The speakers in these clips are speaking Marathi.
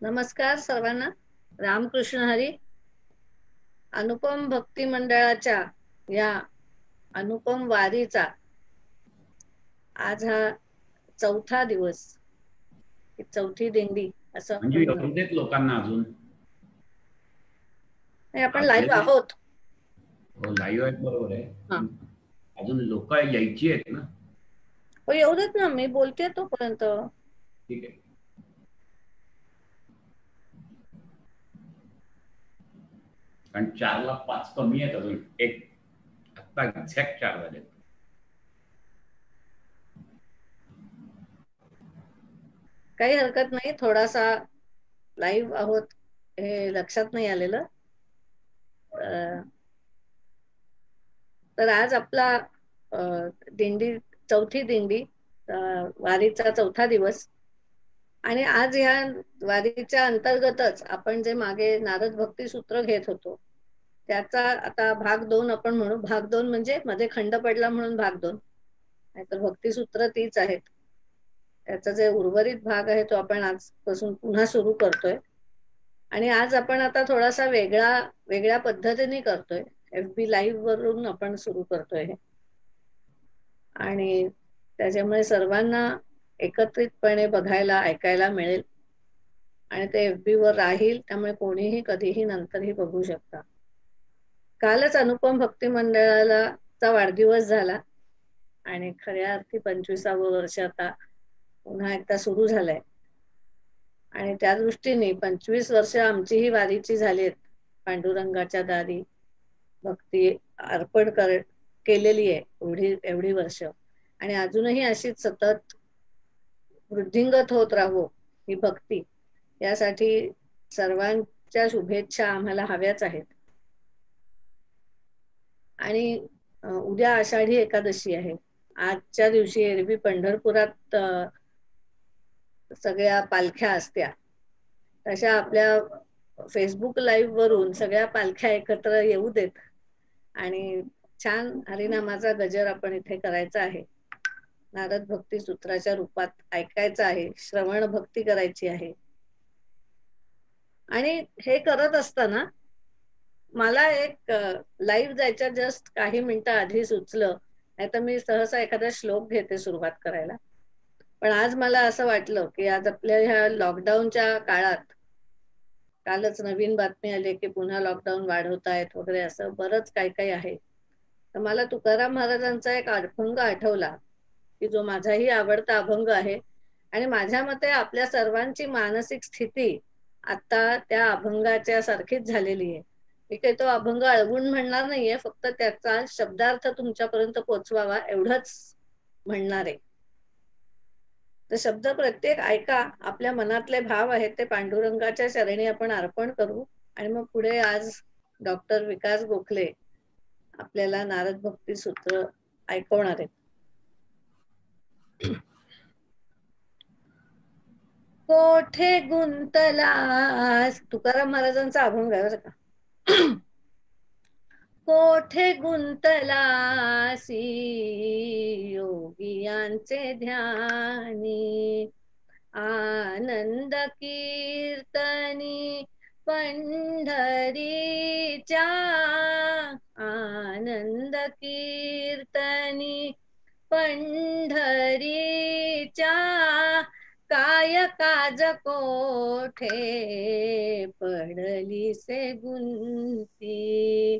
नमस्कार सर्वांना. रामकृष्ण हरी. अनुपम भक्ती मंडळाच्या या अनुपम वारीचा आज हा चौथा दिवस, चौथी दिंडी असं म्हणजे आपण म्हणू. येऊ देत लोकांना अजून. आपण आले लाईव्ह आहोत. हो, लाईव्ह आहेत, बरोबर आहे. हा, पण अजून लोक यायची आहेत ना. हो येऊ देत ना, मी बोलते तोपर्यंत. ठीक आहे. कारण 4ला 5 कमी आहेत, अजून एक आत्ता एक्झॅक्ट 4 झाले. काही हरकत नाही, थोडासा लाईव्ह आहोत हे लक्षात नाही आलेलं. तर आज आपला दिंडी, चौथी दिंडी, वारीचा चौथा दिवस. आणि आज या वारीच्या अंतर्गतच आपण जे मागे नारद भक्ती सूत्र घेत होतो त्याचा आता भाग 2 आपण म्हणू. भाग 2 म्हणजे मध्ये खंड पडला म्हणून भाग 2, नाहीतर भक्ती सूत्र तीच आहेत. त्याचा जे उर्वरित भाग आहे तो आपण आजपासून पुन्हा सुरू करतोय. आणि आज आपण आता थोडासा वेगळ्या पद्धतीने करतोय. FB लाईव्ह वरून आपण सुरू करतोय हे. आणि त्याच्यामुळे सर्वांना एकत्रितपणे बघायला ऐकायला मिळेल आणि ते FB वर राहील, त्यामुळे कोणीही कधीही नंतरही बघू शकता. कालच अनुपम भक्ती मंडळाला चा वाढदिवस झाला आणि खऱ्या अर्थी 25वे वर्ष आता पुन्हा एकदा सुरू झालंय. आणि त्या दृष्टीने 25 वर्ष आमची ही वारीची झालीत. पांडुरंगाच्या दारी भक्ती अर्पण केलेली आहे एवढी वर्ष. आणि अजूनही अशीच सतत वृद्धिंगत होत राहू ही भक्ती, यासाठी सर्वांच्या शुभेच्छा आम्हाला हव्याच आहेत. आणि उद्या आषाढी एकादशी आहे. आजच्या दिवशी एरवी पंढरपुरात सगळ्या पालख्या असत्या, तशा आपल्या फेसबुक लाईव्ह वरून सगळ्या पालख्या एकत्र येऊ देत आणि छान हरिनामाचा गजर आपण इथे करायचा आहे. नारद भक्ती सूत्राच्या रूपात ऐकायचं आहे, श्रवण भक्ती करायची आहे. आणि हे करत असताना मला एक लाईव्ह जायच्या जस्ट काही मिनिटं आधी सुचलं, नाही तर मी सहसा एखादा श्लोक घेते सुरुवात करायला. पण आज मला असं वाटलं की आज आपल्या ह्या लॉकडाऊनच्या काळात, कालच नवीन बातमी आली की पुन्हा लॉकडाऊन वाढवतायत वगैरे, असं बरंच काही काही आहे. तर मला तुकाराम महाराजांचा एक अभंग आठवला की जो माझाही आवडता अभंग आहे. आणि माझ्या मते आपल्या सर्वांची मानसिक स्थिती आता त्या अभंगाच्या सारखीच झालेली आहे. मी काही तो अभंग अळगून म्हणणार नाहीये, फक्त त्याचा शब्दार्थ तुमच्यापर्यंत पोचवावा एवढंच म्हणणार आहे. तर शब्द प्रत्येक ऐका, आपल्या मनातले भाव आहेत ते पांडुरंगाच्या चरणी आपण अर्पण करू. आणि मग पुढे आज डॉक्टर विकास गोखले आपल्याला नारद भक्ती सूत्र ऐकवणार आहेत. कोठे गुंतलास, तुकाराम महाराजांचा अभंग आहे बरं का. कोठे गुंतलासी योगियांचे ध्यानी, आनंद कीर्तनी पंढरीच्या, आनंद कीर्तनी पंढरीच्या, काय काज कोठे पडली से गुंती,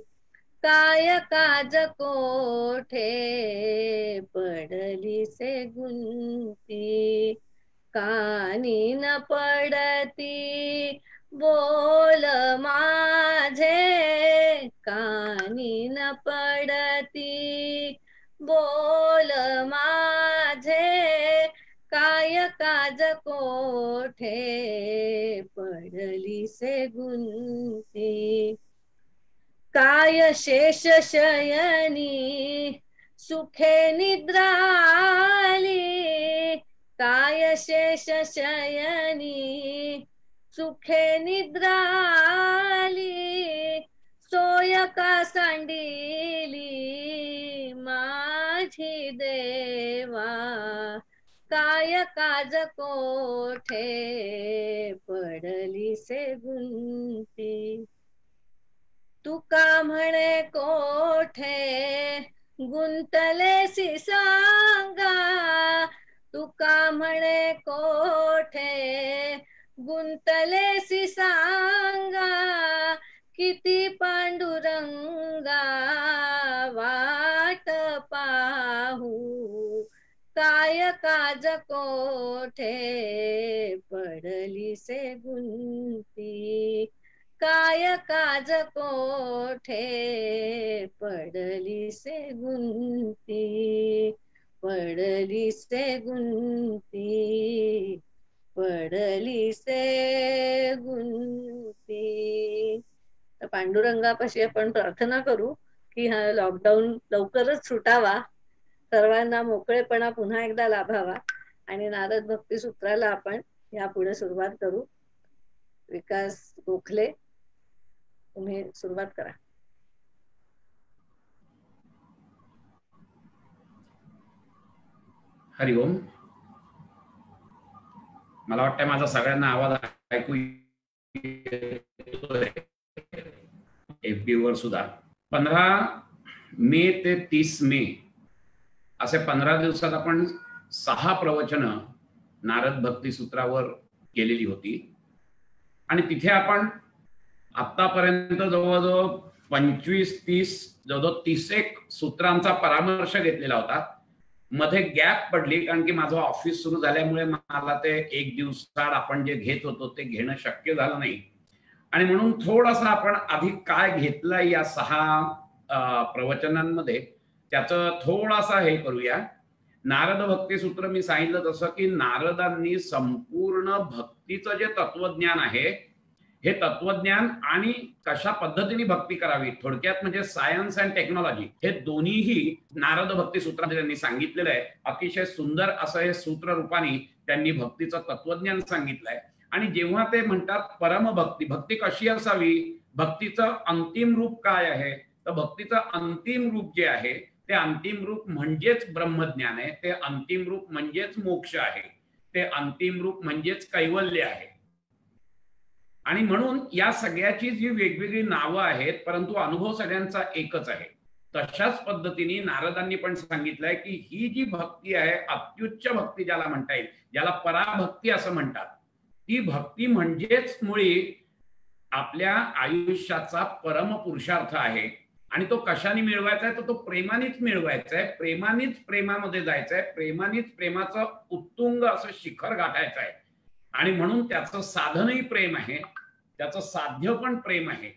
काय काज कोठे पडली से गुंती, कानी न पडती बोल माझे, कानी न पडती बोल माझे, काय काज कोठे पडली से गुंती, काय शेष शयनी सुखे निद्राली, काय शेष शयनी सुखे निद्राली, सोय का सांडिली माझी देवा, काय काज कोठे पडली से गुंती, तुका म्हणे कोठे गुंतलेसी सांगा, तुका म्हणे कोठे गुंतलेसी सांगा, किती पांडुरंगा वाट पाहू, काय काज कोठे पडली से गुंती, काय काज कोठे पडली से गुंती, पडली से गुंती, पडली से गुंती. तर पांडुरंगापाशी आपण प्रार्थना करू की हा लॉकडाऊन लवकरच सुटावा, सर्वांना मोकळेपणा पुन्हा एकदा लाभावा आणि नारद भक्ती सूत्राला आपण यापुढे सुरुवात करू. विकास गोखले, तुम्ही सुरुवात करा. हरिओम. मला वाटतं माझा सगळ्यांना आवाज ऐकू येतोय FB वर सुद्धा. 15 मे ते 30 मे असे 15 दिवसात आपण 6 प्रवचन नारद भक्ती सूत्रावर केलेली होती आणि तिथे आपण आतापर्यंत जवळजवळ 25-30 जवळजवळ 31 सूत्रांचा परामर्श घेतलेला होता. मध्ये गॅप पडली कारण की माझं ऑफिस सुरू झाल्यामुळे मला ते एक दिवसाआड आपण जे घेत होतो ते घेणं शक्य झालं नाही आणि म्हणून थोडासा आपण आधी काय घेतलंय या 6 प्रवचनांमध्ये त्याचं थोडासा हे करूया. नारद भक्ती सूत्र मी सांगितलं तसं की नारदांनी संपूर्ण भक्तीचं जे तत्वज्ञान आहे हे तत्वज्ञान आणि कशा पद्धतीने भक्ती करावी, थोडक्यात म्हणजे सायन्स अँड टेक्नॉलॉजी, हे दोन्हीही नारद भक्ती सूत्रामध्ये त्यांनी सांगितलेलं आहे. अतिशय सुंदर असं हे सूत्र रूपाने त्यांनी भक्तीचं तत्वज्ञान सांगितलंय. आणि जेव्हा ते म्हणतात परमभक्ती, भक्ती कशी असावी, भक्तीचं अंतिम रूप काय आहे, तर भक्तीचं अंतिम रूप जे आहे ते अंतिम रूप म्हणजेच ब्रह्मज्ञान आहे, ते अंतिम रूप म्हणजेच मोक्ष आहे, ते अंतिम रूप म्हणजेच कैवल्य आहे. आणि म्हणून या सगळ्याची जी वेगवेगळी नावं आहेत परंतु अनुभव सगळ्यांचा एकच आहे. तशाच पद्धतीने नारदांनी पण सांगितलंय की ही जी भक्ती आहे, अत्युच्च भक्ती ज्याला म्हणता येईल, ज्याला पराभक्ती असं म्हणतात, ती भक्ती म्हणजेच मुळी आपल्या आयुष्याचा परम पुरुषार्थ आहे. आणि तो कशाने मिळवायचा आहे, तर तो प्रेमानेच मिळवायचा आहे, प्रेमानेच प्रेमामध्ये जायचं आहे, प्रेमानेच प्रेमाचं उत्तुंग असं शिखर गाठायचं आहे. आणि म्हणून त्याचं साधनही प्रेम आहे, त्याचं साध्य पण प्रेम आहे.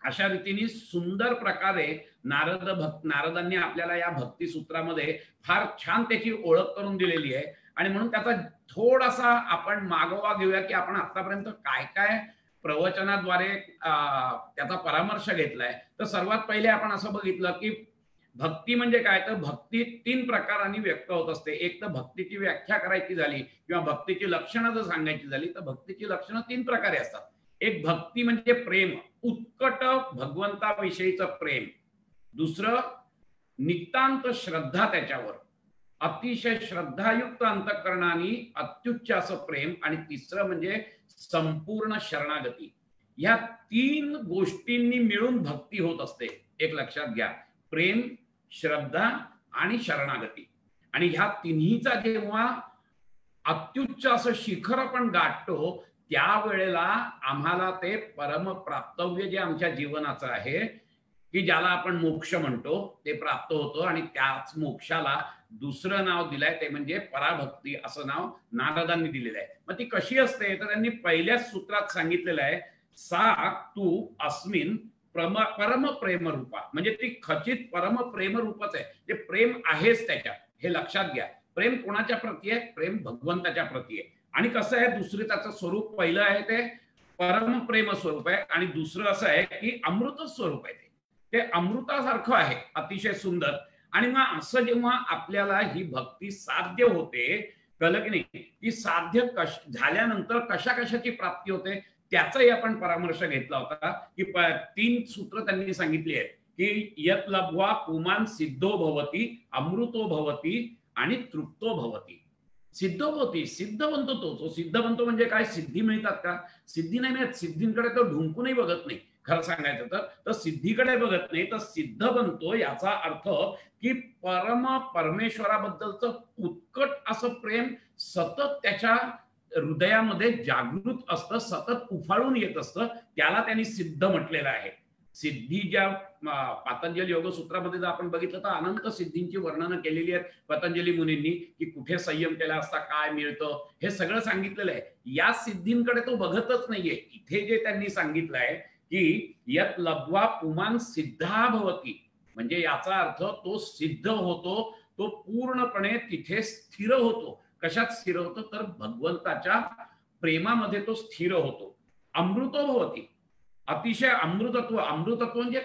अशा रीतीने सुंदर प्रकारे नारदांनी आपल्याला या भक्ती सूत्रामध्ये फार छान त्याची ओळख करून दिलेली आहे. आणि म्हणून त्याचा थोडासा आपण मागोवा घेऊया की आपण आतापर्यंत काय काय प्रवचनाद्वारे त्याचा परामर्श घेतलाय. तर सर्वात पहिले आपण असं बघितलं की भक्ती म्हणजे काय, तर भक्ती 3 प्रकारांनी व्यक्त होत असते. एक तर भक्तीची व्याख्या करायची झाली किंवा भक्तीची लक्षणं जर सांगायची झाली तर भक्तीची लक्षणं 3 प्रकारे असतात. एक भक्ती म्हणजे प्रेम, उत्कट भगवंताविषयीचं प्रेम. दुसरं नितांत श्रद्धा त्याच्यावर, अतिशय श्रद्धायुक्त अंतःकरणाने अत्युच्च असं प्रेम. आणि तिसरं म्हणजे संपूर्ण शरणागती. या 3 गोष्टींनी मिळून भक्ती होत असते. एक लक्षात घ्या, प्रेम, श्रद्धा आणि शरणागती. आणि ह्या तिन्हीचा जेव्हा अत्युच्च असं शिखर आपण गाठतो त्यावेळेला आम्हाला ते परम प्राप्तव्य जे आमच्या जीवनाचं आहे की ज्याला आपण मोक्ष म्हणतो ते प्राप्त होतं. आणि त्याच मोक्षाला दुसरं नाव दिलंय ते म्हणजे पराभक्ती असं नाव नारदांनी दिलेलं आहे. मग ती कशी असते, तर त्यांनी पहिल्याच सूत्रात सांगितलेलं आहे, सा तू अस्मिन परम प्रेम रूपा. म्हणजे ती खचित परम प्रेम रूपच आहे, जे प्रेम आहेच त्याच्यात. हे लक्षात घ्या, प्रेम कोणाच्या प्रती आहे, प्रेम भगवंताच्या प्रती आहे. आणि कसं आहे, दुसरे त्याचं स्वरूप पहिलं आहे ते परम प्रेम स्वरूप आहे आणि दुसरं असं आहे की अमृत स्वरूप आहे, ते अमृतासारखं आहे, अतिशय सुंदर. आणि मग असं जेव्हा आपल्याला ही भक्ती साध्य होते, कळलं की नाही, ती साध्य झाल्यानंतर कशा कशाची प्राप्ती होते त्याचाही आपण परामर्श घेतला होता की 3 सूत्र त्यांनी सांगितली आहेत की यत लब्ध्वा पुमान सिद्धो भवती, अमृतो भवती आणि तृप्तो भवती. सिद्ध होती, सिद्ध बनतो तो सिद्ध बनतो म्हणजे काय, सिद्धी मिळतात का? सिद्धी नाही मिळत. सिद्धींकडे तो ढुंकूनही बघत नाही खरं सांगायचं तर सिद्धीकडे बघत नाही, तर सिद्ध बनतो याचा अर्थ की परमेश्वराबद्दलचं उत्कट असं प्रेम सतत त्याच्या हृदयामध्ये जागृत असतं, सतत उफाळून येत असतं, त्याला त्यांनी सिद्ध म्हटलेलं आहे. सिद्धी ज्या पातंजली योगसूत्रामध्ये जर आपण बघितलं तर अनंत सिद्धींची वर्णनं केलेली आहेत पतंजली मुनींनी, की कुठे संयम केला असता काय मिळतं हे सगळं सांगितलेलं आहे. या सिद्धींकडे तो बघतच नाहीये. इथे जे त्यांनी सांगितलंय की यत लब्ध्वा पुमान सिद्धा भवती, म्हणजे याचा अर्थ तो सिद्ध होतो, तो पूर्णपणे तिथे स्थिर होतो. कशात स्थिर होतो तर भगवंताच्या प्रेमामध्ये तो स्थिर होतो. अमृतो भवती, अतिशय अमृतत्व. अमृतत्व म्हणजे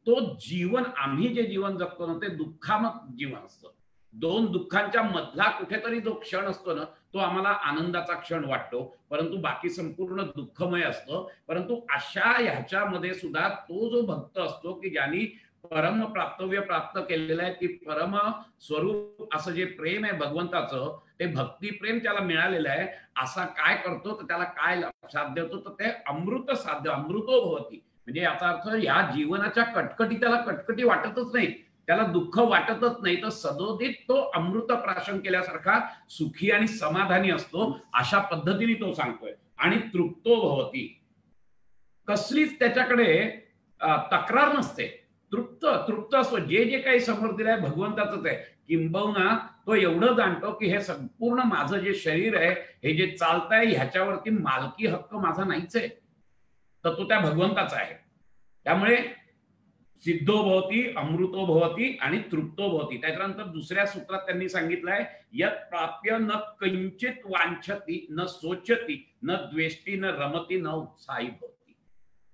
तो जीवन, आम्ही जे जीवन जगतो ना ते दुःखामक जीवन असतं. दोन दुःखांच्या मधला कुठेतरी जो क्षण असतो ना तो आम्हाला आनंदाचा क्षण वाटतो, परंतु बाकी संपूर्ण दुःखमय असतं. परंतु अशा ह्याच्यामध्ये सुद्धा तो जो भक्त असतो की ज्यांनी परम प्राप्तव्य प्राप्त केलेलं आहे, की परम स्वरूप असं जे प्रेम आहे भगवंताचं, ते भक्ती प्रेम त्याला मिळालेलं आहे. असा काय करतो तर त्याला काय साध्य होतो तर ते अमृत साध्य, अमृतो भवती. म्हणजे याचा अर्थ या जीवनाच्या कटकटी त्याला कटकटी वाटतच नाही, त्याला दुःख वाटतच नाही, तर सदोदित तो अमृत प्राशन केल्यासारखा सुखी आणि समाधानी असतो. अशा पद्धतीने तो सांगतोय. आणि तृप्तो भवती, कसलीच त्याच्याकडे तक्रार नसते, तृप्त तृप्त असतो. जे जे काही समोर दिलंय भगवंताचंच आहे. किंबहुना तो एवढं जाणतो की हे संपूर्ण माझं जे शरीर आहे, हे जे चालतंय ह्याच्यावरती मालकी हक्क माझा नाहीच आहे, तर तो त्या भगवंताचा आहे. त्यामुळे सिद्धो भवती, अमृतो भवती आणि तृप्तो भवती. त्याच्यानंतर दुसऱ्या सूत्रात त्यांनी सांगितलंय यत प्राप्य न किंचित वांछती न सोचती न द्वेष्टी न रमती न उत्साही भवती.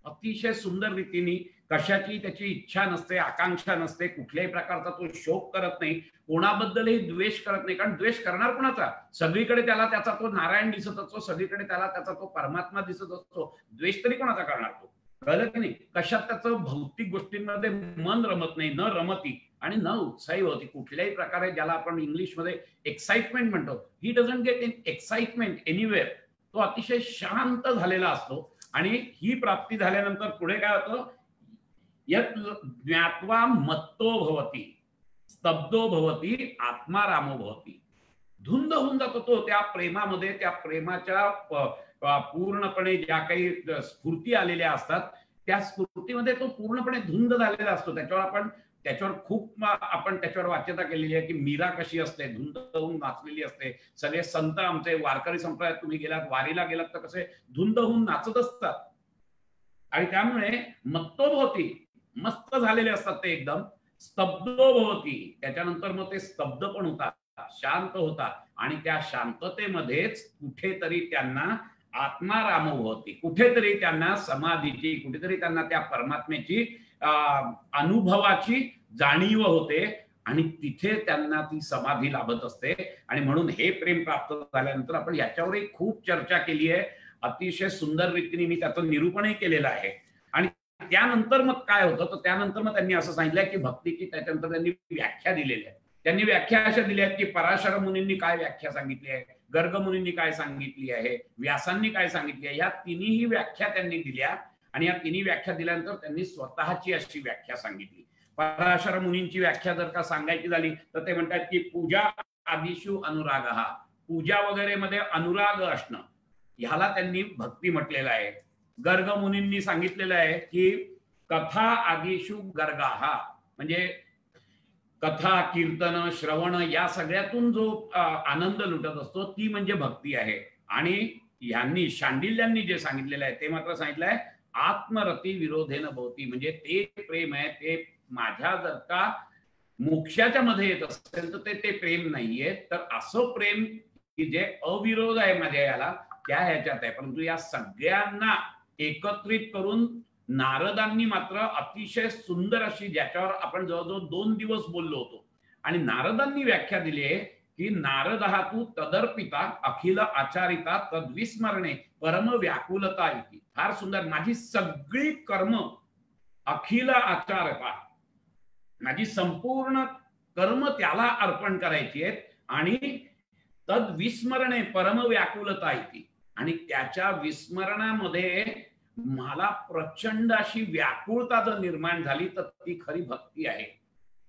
अतिशय सुंदर रीतीने कशाची त्याची इच्छा नसते, आकांक्षा नसते, कुठल्याही प्रकारचा तो शोक करत नाही, कोणाबद्दलही द्वेष करत नाही. कारण द्वेष करणार कोणाचा? सगळीकडे त्याला त्याचा तो नारायण दिसत असतो, सगळीकडे त्याला त्याचा तो परमात्मा दिसत असतो. द्वेष तरी कोणाचा करणार तो? कळलं की नाही? कशात त्याचं भौतिक गोष्टींमध्ये मन रमत नाही, न रमती आणि न उत्साही होती. कुठल्याही प्रकारे ज्याला आपण इंग्लिशमध्ये एक्साइटमेंट म्हणतो, he doesn't get in excitement anywhere. तो अतिशय शांत झालेला असतो. आणि ही प्राप्ती झाल्यानंतर पुढे काय होतं, यत ज्ञात्वा मत्तो भवती स्तब्धो भवती आत्मारामो भवती. धुंद होऊन जातो तो त्या प्रेमामध्ये, त्या प्रेमाच्या पूर्णपणे ज्या काही स्फूर्ती आलेल्या असतात त्या स्फूर्तीमध्ये तो पूर्णपणे धुंद झालेला असतो. त्याच्यावर खूप आपण त्याच्यावर वाच्यता केलेली आहे की मीरा कशी असते, धुंद होऊन नाचलेली असते. सगळे संत आमचे वारकरी संप्रदायात तुम्ही गेलात, वारीला गेलात तर कसे धुंद होऊन नाचत असतात. आणि त्यामुळे मत्तो भवती, मस्त झालेले असतात ते एकदम. स्तब्धो भवती, त्याच्यानंतर मग ते स्तब्ध पण होतात, शांत होतात. आणि त्या शांततेमध्येच कुठेतरी त्यांना आत्माराम होती, कुठेतरी त्यांना समाधीची, कुठेतरी त्यांना त्या परमात्म्याची अनुभवाची जाणीव होते आणि तिथे त्यांना ती समाधी लाभत असते. आणि म्हणून हे प्रेम प्राप्त झाल्यानंतर आपण याच्यावरही खूप चर्चा केली आहे, अतिशय सुंदर रीतीने मी त्याचं निरूपणही केलेलं आहे. आणि त्यानंतर मग काय होतं, तर त्यानंतर मग त्यांनी असं सांगितलंय की भक्तीची त्याच्यानंतर त्यांनी व्याख्या दिलेली आहे. त्यांनी व्याख्या अशा दिल्या आहेत की पराशर मुनींनी काय व्याख्या सांगितली आहे, गर्ग मुनींनी काय सांगितली आहे, व्यासांनी काय सांगितली आहे, या तिन्ही व्याख्या त्यांनी दिल्या. आणि या तिन्ही व्याख्या दिल्यानंतर त्यांनी स्वतःची अशी व्याख्या सांगितली. पराशर मुनींची व्याख्या जर का सांगायची झाली तर ते म्हणतात की पूजा आदिशु अनुराग, हा पूजा वगैरे मध्ये अनुराग असणं, ह्याला त्यांनी भक्ती म्हटलेलं आहे. गर्ग मुनींनी सांगितलेलं आहे की कथा आदिशु गर्गा, म्हणजे कथा कीर्तन श्रवण या सगळ्यातून जो आनंद लुटत असतो ती म्हणजे भक्ती आहे. आणि यांनी शांडिल्यांनी जे सांगितलेलं आहे ते मात्र सांगितलंय आत्मरती विरोधेन भवती, म्हणजे ते प्रेम आहे ते माझ्या जर का मोक्षाच्या मध्ये येत असेल तर ते प्रेम नाहीये, तर असं प्रेम की जे अविरोध आहे माझ्या याला त्या ह्याच्यात आहे. परंतु या सगळ्यांना एकत्रित करून नारदांनी मात्र अतिशय सुंदर अशी, ज्याच्यावर आपण जवळजवळ 2 दिवस बोललो होतो, आणि नारदांनी व्याख्या दिली आहे की नारद हा तू तदर्पिता अखिल आचारिता तद्विस्मरणे परम व्याकुलता इति. फार सुंदर. माझी सगळी कर्म अखिल आचारता, माझी संपूर्ण कर्म त्याला अर्पण करायची आहेत. आणि तद विस्मरणे परम व्याकुलता इति. आणि त्याच्या विस्मरणामध्ये मला प्रचंड अशी व्याकुळता जर निर्माण झाली तर ती खरी भक्ती आहे.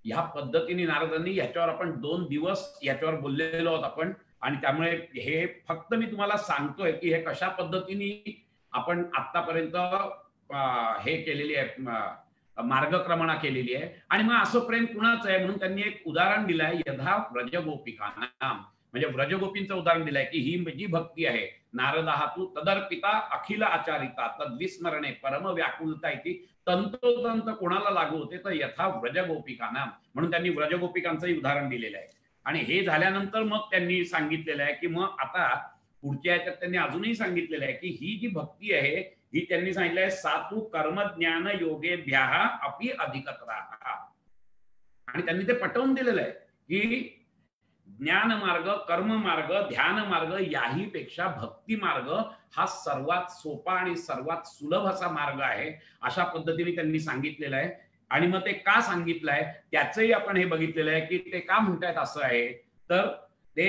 ह्या पद्धतीने नारदांनी, ह्याच्यावर आपण 2 दिवस याच्यावर बोललेलो आहोत आपण. आणि त्यामुळे हे फक्त मी तुम्हाला सांगतोय की हे कशा पद्धतीने आपण आतापर्यंत हे केलेली आहे, मार्गक्रमणा केलेली आहे. आणि मग असं प्रेम कुणाचं आहे म्हणून त्यांनी एक उदाहरण दिलंय, यथा व्रजगोपिकानाम, म्हणजे व्रजगोपींचं उदाहरण दिलंय की ही जी भक्ती आहे, नारदः तु तदर्पिता अखिल आचारिता तद्विस्मरणे परम व्याकुलता इति तंतोतंत कोणाला लागू होते तर यथा व्रजगोपिकानाम, म्हणून त्यांनी व्रजगोपिकांचंही उदाहरण दिलेलं आहे. आणि हे झाल्यानंतर मग त्यांनी सांगितलेलं आहे की मग आता पुढच्या याच्यात त्यांनी अजूनही सांगितलेलं आहे की ही जी भक्ती आहे ही त्यांनी सांगितलं आहे सातू कर्म ज्ञान योगेभ्याः अपि अधिकतराः. आणि त्यांनी ते पटवून दिलेलं आहे की ज्ञान मार्ग, कर्म मार्ग, ध्यान मार्ग याही पेक्षा भक्ती मार्ग हा सर्वात सोपा आणि सर्वात सुलभ असा मार्ग आहे, अशा पद्धतीने त्यांनी सांगितलेलं आहे. आणि मग ते का सांगितलंय त्याचंही आपण हे बघितलेलं आहे की ते का म्हणतायत असं आहे. तर ते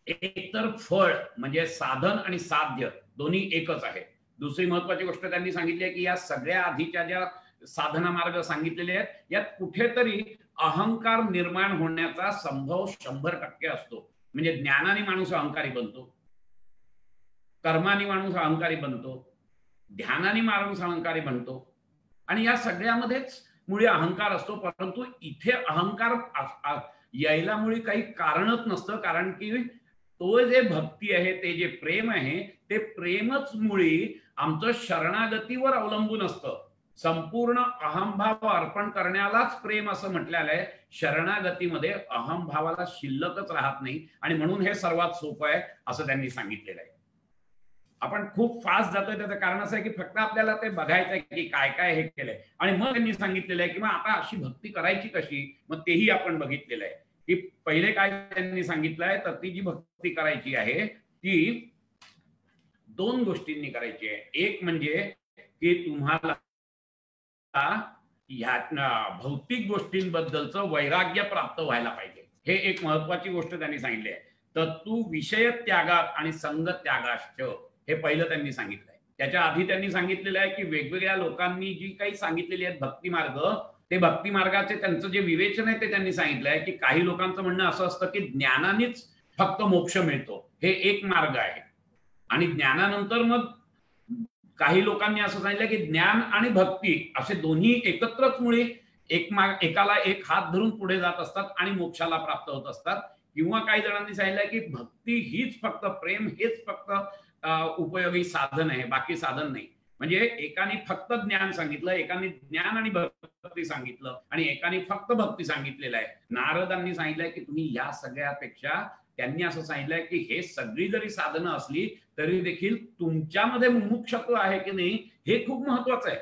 एकतर फळ म्हणजे साधन आणि साध्य दोन्ही एकच आहे. दुसरी महत्वाची गोष्ट त्यांनी सांगितली आहे की या सगळ्या आधीच्या ज्या साधना मार्ग सांगितलेले आहेत यात कुठेतरी अहंकार निर्माण होण्याचा संभव 100% असतो. म्हणजे ज्ञानाने माणूस अहंकारी बनतो, कर्माने माणूस अहंकारी बनतो, ध्यानाने माणूस अहंकारी बनतो, आणि या सगळ्यामध्येच मुळे अहंकार असतो. परंतु इथे अहंकार यायला मुळे काही कारणच नसतं, कारण की तो जे भक्ती आहे, ते जे प्रेम आहे, ते प्रेमच मुळी आमचं शरणागतीवर अवलंबून असतं. संपूर्ण अहंभाव अर्पण करण्यालाच प्रेम असं म्हटलेलं आहे. शरणागतीमध्ये अहंभावाला शिल्लकच राहत नाही, आणि म्हणून हे सर्वात सोपं आहे असं त्यांनी सांगितलेलं आहे. आपण खूप फास्ट जातोय त्याचं कारण असं आहे की फक्त आपल्याला ते बघायचं आहे की काय काय हे केलंय, आणि मग त्यांनी सांगितलेलं आहे की मग आता अशी भक्ती करायची कशी, मग तेही आपण बघितलेलं आहे की पहिले काय त्यांनी सांगितलंय तर ती जी भक्ती करायची आहे ती 2 गोष्टींनी करायची आहे. एक म्हणजे की तुम्हाला ह्या भौतिक गोष्टींबद्दलचं वैराग्य प्राप्त व्हायला पाहिजे, हे एक महत्वाची गोष्ट त्यांनी सांगितली आहे. तर तू विषय त्यागात आणि संग त्यागाश्च, हे पहिलं त्यांनी सांगितलंय. त्याच्या आधी त्यांनी सांगितलेलं आहे की वेगवेगळ्या लोकांनी जी काही सांगितलेली आहेत भक्ती मार्ग, ते भक्ती मार्गाचे त्यांचं जे विवेचन आहे ते त्यांनी सांगितलं आहे की काही लोकांचं म्हणणं असं असतं की ज्ञानानेच फक्त मोक्ष मिळतो, हे एक मार्ग आहे. आणि ज्ञानानंतर मग काही लोकांनी असं सांगितलं की ज्ञान आणि भक्ती असे दोन्ही एकत्रच मुळे एकाला एक हात धरून पुढे जात असतात आणि मोक्षाला प्राप्त होत असतात. किंवा काही जणांनी सांगितलं की भक्ती हीच फक्त, प्रेम हेच फक्त उपयोगी साधन आहे, बाकी साधन नाही. म्हणजे एकाने फक्त ज्ञान सांगितलं, एकाने ज्ञान आणि भक्ती सांगितलं, आणि एकाने फक्त भक्ती सांगितलेलं आहे. नारदांनी सांगितलंय की तुम्ही या सगळ्यापेक्षा, त्यांनी असं सांगितलंय की हे सगळी जरी साधनं असली तरी देखील तुमच्यामध्ये मुमुक्षत्व आहे की नाही हे खूप महत्वाचं आहे.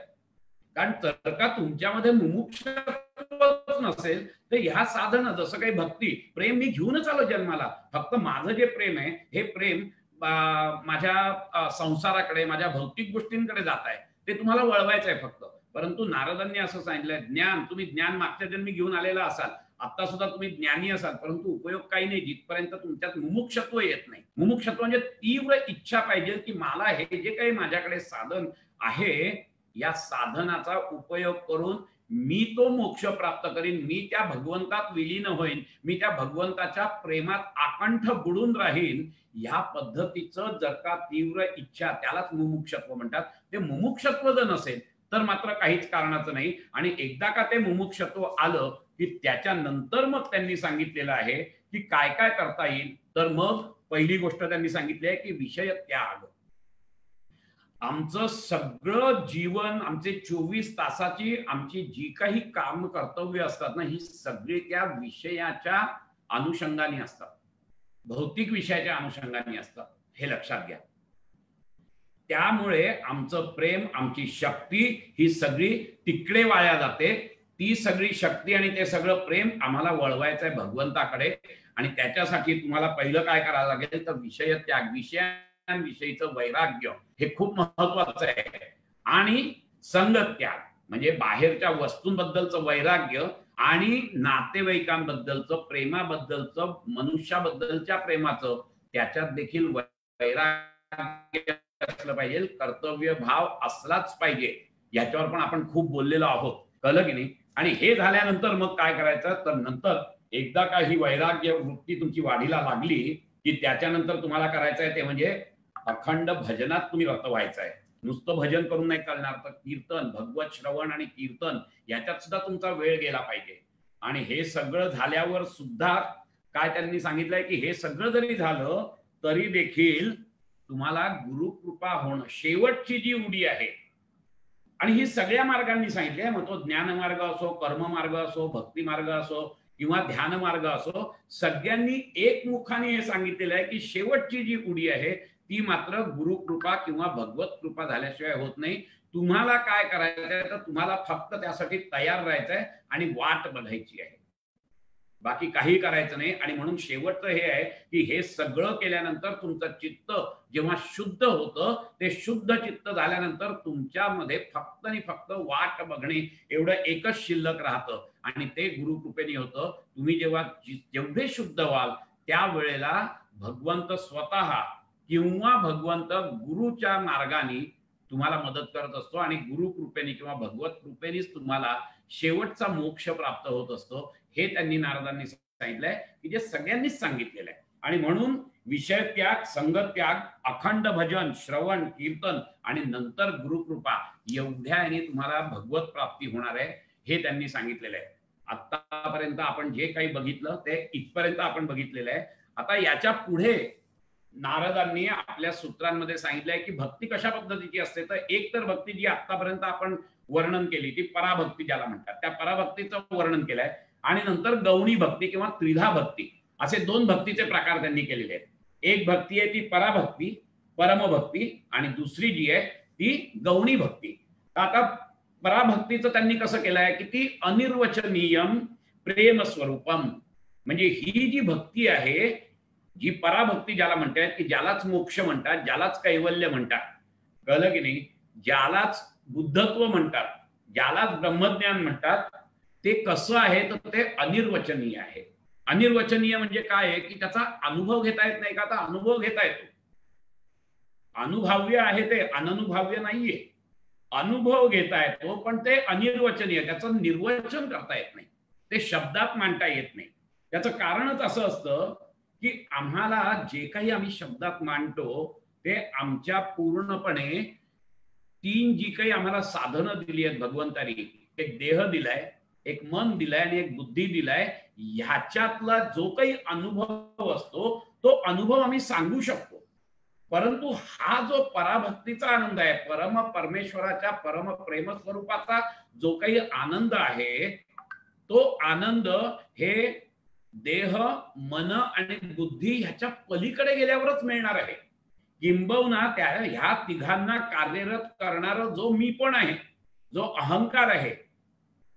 कारण जर का तुमच्यामध्ये मुमुक्षत्व नसेल तर ह्या साधनं, जसं काही भक्ती, प्रेम मी घेऊनच आलो जन्माला, फक्त माझं जे प्रेम आहे हे प्रेम माझ्या संसाराकडे, माझ्या भौतिक गोष्टींकडे जात आहे, ते तुम्हाला वळवायचं आहे फक्त. परंतु नारदांनी असं सांगितलंय, ज्ञान, तुम्ही ज्ञान मागच्या जन्मी घेऊन आलेला असाल, आता सुद्धा तुम्ही ज्ञानी असाल, परंतु उपयोग काही नाही जिथपर्यंत तुमच्यात मुमुक्षत्व येत नाही. मुमुक्षत्व म्हणजे तीव्र इच्छा पाहिजे की मला हे जे काही माझ्याकडे साधन आहे, या साधनाचा उपयोग करून मी तो मोक्ष प्राप्त करीन, मी त्या भगवंतात विलीन होईन, मी त्या भगवंताच्या प्रेमात आकंठ बुडून राहीन, या पद्धतीचं जर का तीव्र इच्छा, त्यालाच मुमुक्षत्व म्हणतात. ते मुमुक्षत्व जर नसेल तर मात्र काहीच कारणाचं नाही. आणि एकदा का ते मुमुक्षत्व आलं की त्याच्यानंतर मग त्यांनी सांगितलेलं आहे की काय काय करता येईल. तर मग पहिली गोष्ट त्यांनी सांगितली आहे की विषय त्याग. आमचं सगळं जीवन, आमचे 24 तासाची आमची जी काही काम कर्तव्य असतात ना, ही सगळी त्या विषयाच्या अनुषंगाने असतात, भौतिक विषयाच्या अनुषंगाने असतात, हे लक्षात घ्या. त्यामुळे आमचं प्रेम, आमची शक्ती ही सगळी तिकडे वाया जाते. ती सगळी शक्ती आणि ते सगळं प्रेम आम्हाला वळवायचं आहे भगवंताकडे. आणि त्याच्यासाठी तुम्हाला पहिलं काय करावं लागेल तर विषय त्याग, विषयीचं वैराग्य हे खूप महत्वाचं आहे. आणि संग त्याग म्हणजे बाहेरच्या वस्तूंबद्दलचं वैराग्य आणि नातेवाईकांबद्दलचं, प्रेमाबद्दलचं, मनुष्याबद्दलच्या प्रेमाचं त्याच्यात देखील वैराग्य असलं पाहिजे, कर्तव्य भाव असलाच पाहिजे. याच्यावर पण आपण खूप बोललेलो आहोत, कळलं की नाही? आणि हे झाल्यानंतर मग काय करायचं, तर नंतर एकदा का ही वैराग्य वृत्ती तुमची वाढीला लागली की त्याच्यानंतर तुम्हाला करायचं आहे ते म्हणजे अखंड भजनात तुम्ही रत व्हायचं आहे. नुसतं भजन करून नाही चालणार, तर कीर्तन, भगवत श्रवण आणि कीर्तन याच्यात सुद्धा तुमचा वेळ गेला पाहिजे. आणि हे सगळं झाल्यावर सुद्धा काय त्यांनी सांगितलंय की हे सगळं जरी झालं तरी देखील तुम्हाला गुरुकृपा होणं शेवटची जी उडी आहे, आणि ही सगळ्या मार्गांनी सांगितली आहे, मग तो ज्ञान मार्ग असो, कर्म मार्ग असो, भक्ती मार्ग असो किंवा ध्यान मार्ग असो, सगळ्यांनी एकमुखाने हे सांगितलेलं आहे की शेवटची जी उडी आहे ती मात्र गुरुकृपा किंवा भगवत कृपा झाल्याशिवाय होत नाही. तुम्हाला काय करायचं आहे, तर तुम्हाला फक्त त्यासाठी तयार राहायचं आहे आणि वाट बघायची आहे, बाकी काही करायचं नाही. आणि म्हणून शेवटचं हे आहे की हे सगळं केल्यानंतर तुमचं चित्त जेव्हा शुद्ध होतं, ते शुद्ध चित्त झाल्यानंतर तुमच्यामध्ये फक्त आणि फक्त वाट बघणे एवढं एकच शिल्लक राहतं आणि ते गुरुकृपेने होतं. तुम्ही जेव्हा जेवढे शुद्ध व्हाल त्यावेळेला भगवंत स्वतः किंवा भगवंत गुरुच्या मार्गाने तुम्हाला मदत करत असतो आणि गुरुकृपेने किंवा भगवत कृपेनेच तुम्हाला शेवटचा मोक्ष प्राप्त होत असतो. हे त्यांनी नारदांनी सांगितलंय की जे सगळ्यांनीच सांगितलेलं आहे. आणि म्हणून विषय त्याग, संगत त्याग, अखंड भजन, श्रवण, कीर्तन आणि नंतर गुरुकृपा एवढ्याने तुम्हाला भगवत प्राप्ती होणार आहे, हे त्यांनी सांगितलेलं आहे. आतापर्यंत आपण जे काही बघितलं ते इथपर्यंत आपण बघितलेलं आहे. आता याच्या पुढे नारदांनी आपल्या सूत्रांमध्ये सांगितलंय की भक्ती कशा पद्धतीची असते. तर एक तर भक्ती जी आतापर्यंत आपण वर्णन केली ती पराभक्ती ज्याला म्हणतात, त्या पराभक्तीचं वर्णन केलंय. आणि नंतर गौणी भक्ती किंवा त्रिधा भक्ती असे दोन भक्तीचे प्रकार त्यांनी केलेले आहेत. एक भक्ती आहे ती पराभक्ती, परमभक्ती, आणि दुसरी जी आहे ती गौणी भक्ती. आता पराभक्तीचं त्यांनी कसं केलंय की ती अनिर्वचनीयम प्रेम स्वरूपम, म्हणजे ही जी भक्ती आहे, जी पराभक्ती ज्याला म्हणतात की ज्यालाच मोक्ष म्हणतात, ज्यालाच कैवल्य म्हणतात, कळलं की नाही, ज्यालाच बुद्धत्व म्हणतात, ज्यालाच ब्रह्मज्ञान म्हणतात, ते कसं आहे तर ते अनिर्वचनीय आहे. अनिर्वचनीय म्हणजे काय आहे की त्याचा अनुभव घेता येत नाही का, आता अनुभव घेता येतो, अनुभव्य आहे, ते अननुभव्य नाहीये. अनुभव घेता येतो पण ते अनिर्वचनीय, त्याचं निर्वचन करता येत नाही, ते शब्दात मांडता येत नाही. त्याचं कारणच असं असतं की आम्हाला जे काही आम्ही शब्दात मांडतो ते आमच्या पूर्णपणे तीन जी काही आम्हाला साधनं दिली आहेत भगवंतानी, एक देह दिलाय, एक मन दिलाय आणि एक बुद्धी दिलाय, ह्याच्यातला जो काही अनुभव असतो तो अनुभव आम्ही सांगू शकतो. परंतु हा जो पराभक्तीचा आनंद आहे, परम परमेश्वराच्या परम प्रेम स्वरूपाचा जो काही आनंद आहे, तो आनंद हे देह, मन आणि बुद्धी ह्याच्या पलीकडे गेल्यावरच मिळणार आहे. किंबहुना त्या ह्या तिघांना कार्यरत करणारा जो मी पण आहे, जो अहंकार आहे,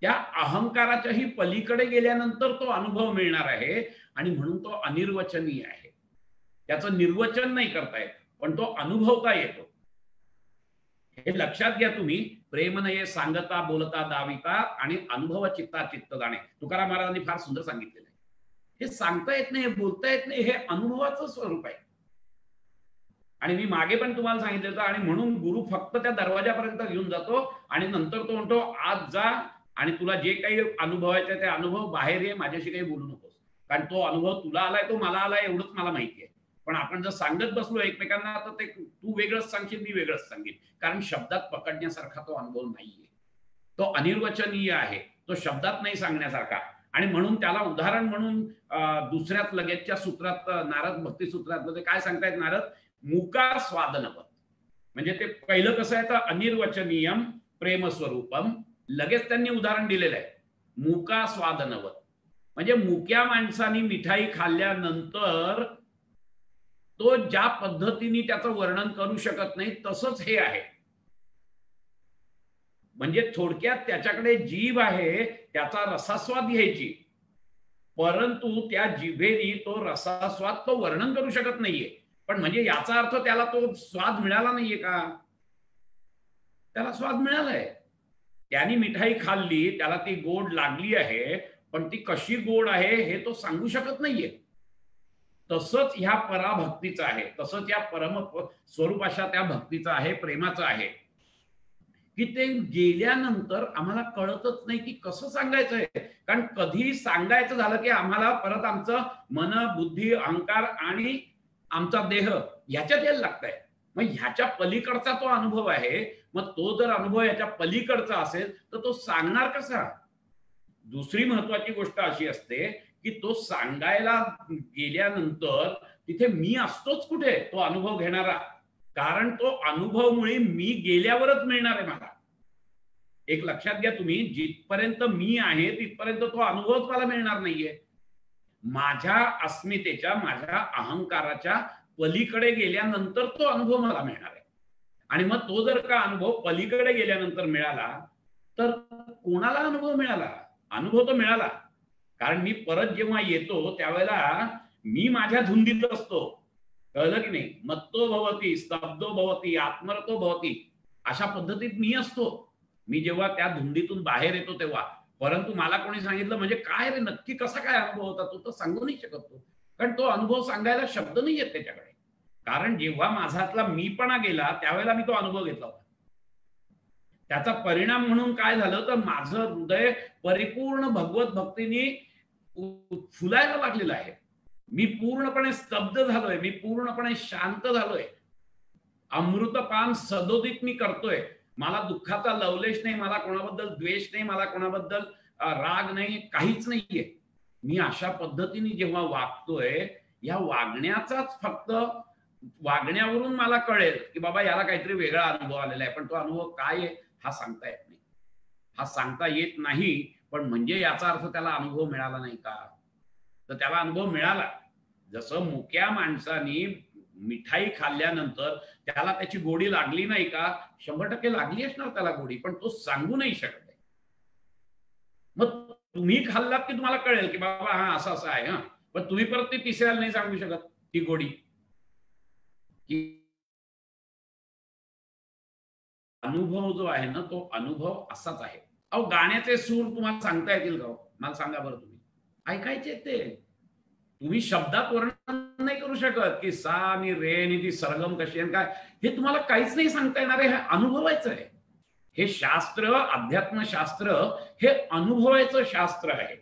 त्या अहंकाराच्याही पलीकडे गेल्यानंतर तो अनुभव मिळणार आहे. आणि म्हणून तो अनिर्वचनीय आहे, त्याचं निर्वचन नाही करता येत पण तो अनुभवता येतो. हे लक्षात घ्या तुम्ही. प्रेम नये सांगता बोलता दाविता आणि अनुभव चित्ता चित्त जाणे, तुकाराम महाराजांनी फार सुंदर सांगितलेलं आहे. हे सांगता येत नाही, बोलता येत नाही, हे अनुभवाचं स्वरूप आहे. आणि मी मागे पण तुम्हाला सांगितलं होतं, आणि म्हणून गुरु फक्त त्या दरवाजापर्यंत घेऊन जातो आणि नंतर तो म्हणतो आज जा आणि तुला जे काही अनुभवायचं ते अनुभव, बाहेर ये, माझ्याशी काही बोलू नकोस, कारण तो अनुभव तुला आलाय तो मला आलाय एवढंच मला माहिती आहे. पण आपण जर सांगत बसलो एकमेकांना तर ते तू वेगळंच सांगशील, मी वेगळंच सांगेन, कारण शब्दात पकडण्यासारखा तो अनुभव नाहीये, तो अनिर्वचनीय आहे, तो शब्दात नाही सांगण्यासारखा. आणि म्हणून त्याला उदाहरण म्हणून दुसऱ्याच लगेचच्या सूत्रात, नारद भक्ती सूत्रातलं ते काय सांगतायत नारद, मुका स्वादनवत, म्हणजे ते पहिलं कसं आहे तर अनिर्वचनीयम प्रेम स्वरूपम, लगेच त्यांनी उदाहरण दिलेलं आहे मुका स्वादनवत, म्हणजे मुक्या माणसाने मिठाई खाल्ल्यानंतर तो ज्या पद्धतीने त्याचं वर्णन करू शकत नाही तसंच हे आहे. म्हणजे थोडक्यात त्याच्याकडे जीभ आहे, त्याचा रसास्वाद घ्यायची, परंतु त्या जिभेने तो रसास्वाद तो वर्णन करू शकत नाहीये. पण म्हणजे याचा अर्थ त्याला तो स्वाद मिळाला नाहीये का, त्याला स्वाद मिळालाय, त्याने मिठाई खाल्ली, त्याला ती गोड लागली आहे, पण ती कशी गोड आहे हे तो सांगू शकत नाहीये. तसंच ह्या पराभक्तीचं आहे, तसंच या परम स्वरूपाच्या त्या भक्तीचं आहे, प्रेमाचं आहे, की ते गेल्यानंतर आम्हाला कळतच नाही की कसं सांगायचंय. कारण कधी सांगायचं झालं की आम्हाला परत आमचं मन, बुद्धी, अहंकार आणि आमचा देह ह्याच्यात यायला लागतंय. मग ह्याच्या पलीकडचा तो अनुभव आहे. मग तो जर अनुभव याच्या पलीकडचा असेल तर तो सांगणार कसा? दुसरी महत्वाची गोष्ट अशी असते की तो सांगायला गेल्यानंतर तिथे मी असतोच कुठे, तो अनुभव घेणारा. कारण तो अनुभवमुळे मी गेल्यावरच मिळणार आहे मला. एक लक्षात घ्या तुम्ही, जिथपर्यंत मी आहे तिथपर्यंत तो अनुभवच मला मिळणार नाहीये. माझ्या अस्मितेच्या, माझ्या अहंकाराच्या पलीकडे गेल्यानंतर तो अनुभव मला मिळणार आहे. आणि मग तो जर का अनुभव पलीकडे गेल्यानंतर मिळाला तर कोणाला अनुभव मिळाला? अनुभव तो मिळाला. कारण मी परत जेव्हा येतो त्यावेळेला मी माझ्या धुंदीत असतो. कळलं की नाही? मत्तो भवती, स्तब्धो भवती, आत्मरतो भवती, अशा पद्धतीत मी असतो. मी जेव्हा त्या धुंदीतून बाहेर येतो तेव्हा. परंतु मला कोणी सांगितलं म्हणजे काय रे, नक्की कसा काय अनुभव होता, तो तर सांगू नाही शकत तो. कारण तो अनुभव सांगायला शब्द नाही येत त्याच्याकडे. कारण जेव्हा माझ्यातला मीपणा गेला त्यावेळेला मी तो अनुभव घेतला होता. त्याचा परिणाम म्हणून काय झालं तर माझं हृदय परिपूर्ण भगवत भक्तीने फुलायला लागलेलं आहे. मी पूर्णपणे स्तब्ध झालोय, मी पूर्णपणे शांत झालोय. अमृतपान सदोदित मी करतोय. मला दुःखाचा लवलेश नाही, मला कोणाबद्दल द्वेष नाही, मला कोणाबद्दल राग नाही, काहीच नाहीये. मी अशा पद्धतीने जेव्हा वागतोय, या वागण्याचाच फक्त वागण्यावरून मला कळेल की बाबा याला काहीतरी वेगळा अनुभव आलेला आहे. पण तो अनुभव काय आहे हा सांगता येत नाही. हा सांगता येत नाही. पण म्हणजे याचा अर्थ त्याला अनुभव मिळाला नाही का? तर त्याला अनुभव मिळाला. जसं मुक्या माणसाने मिठाई खाल्ल्यानंतर त्याला त्याची गोडी लागली नाही का? 100% लागली असणार त्याला गोडी, पण तो सांगू नाही शकत. मग तुम्ही खाल्लात की तुम्हाला कळेल की बाबा हा असं असं आहे. हा, पण तुम्ही परत ती तिसऱ्याला नाही सांगू शकत ती गोडी. की अनुभव जो आहे ना, तो अनुभव असाच आहे. अहो, गाण्याचे सूर तुम्हाला सांगता येतील का? मला सांगा बरं. तुम्ही ऐकायचे ते, तुम्ही शब्दात वर्णन नाही करू शकत की सा आणि रे आणि ती सरगम कशी आहे काय, हे तुम्हाला काहीच नाही सांगता येणार आहे. हे अनुभवायचं आहे. हे शास्त्र, अध्यात्मशास्त्र हे अनुभवायचं शास्त्र आहे.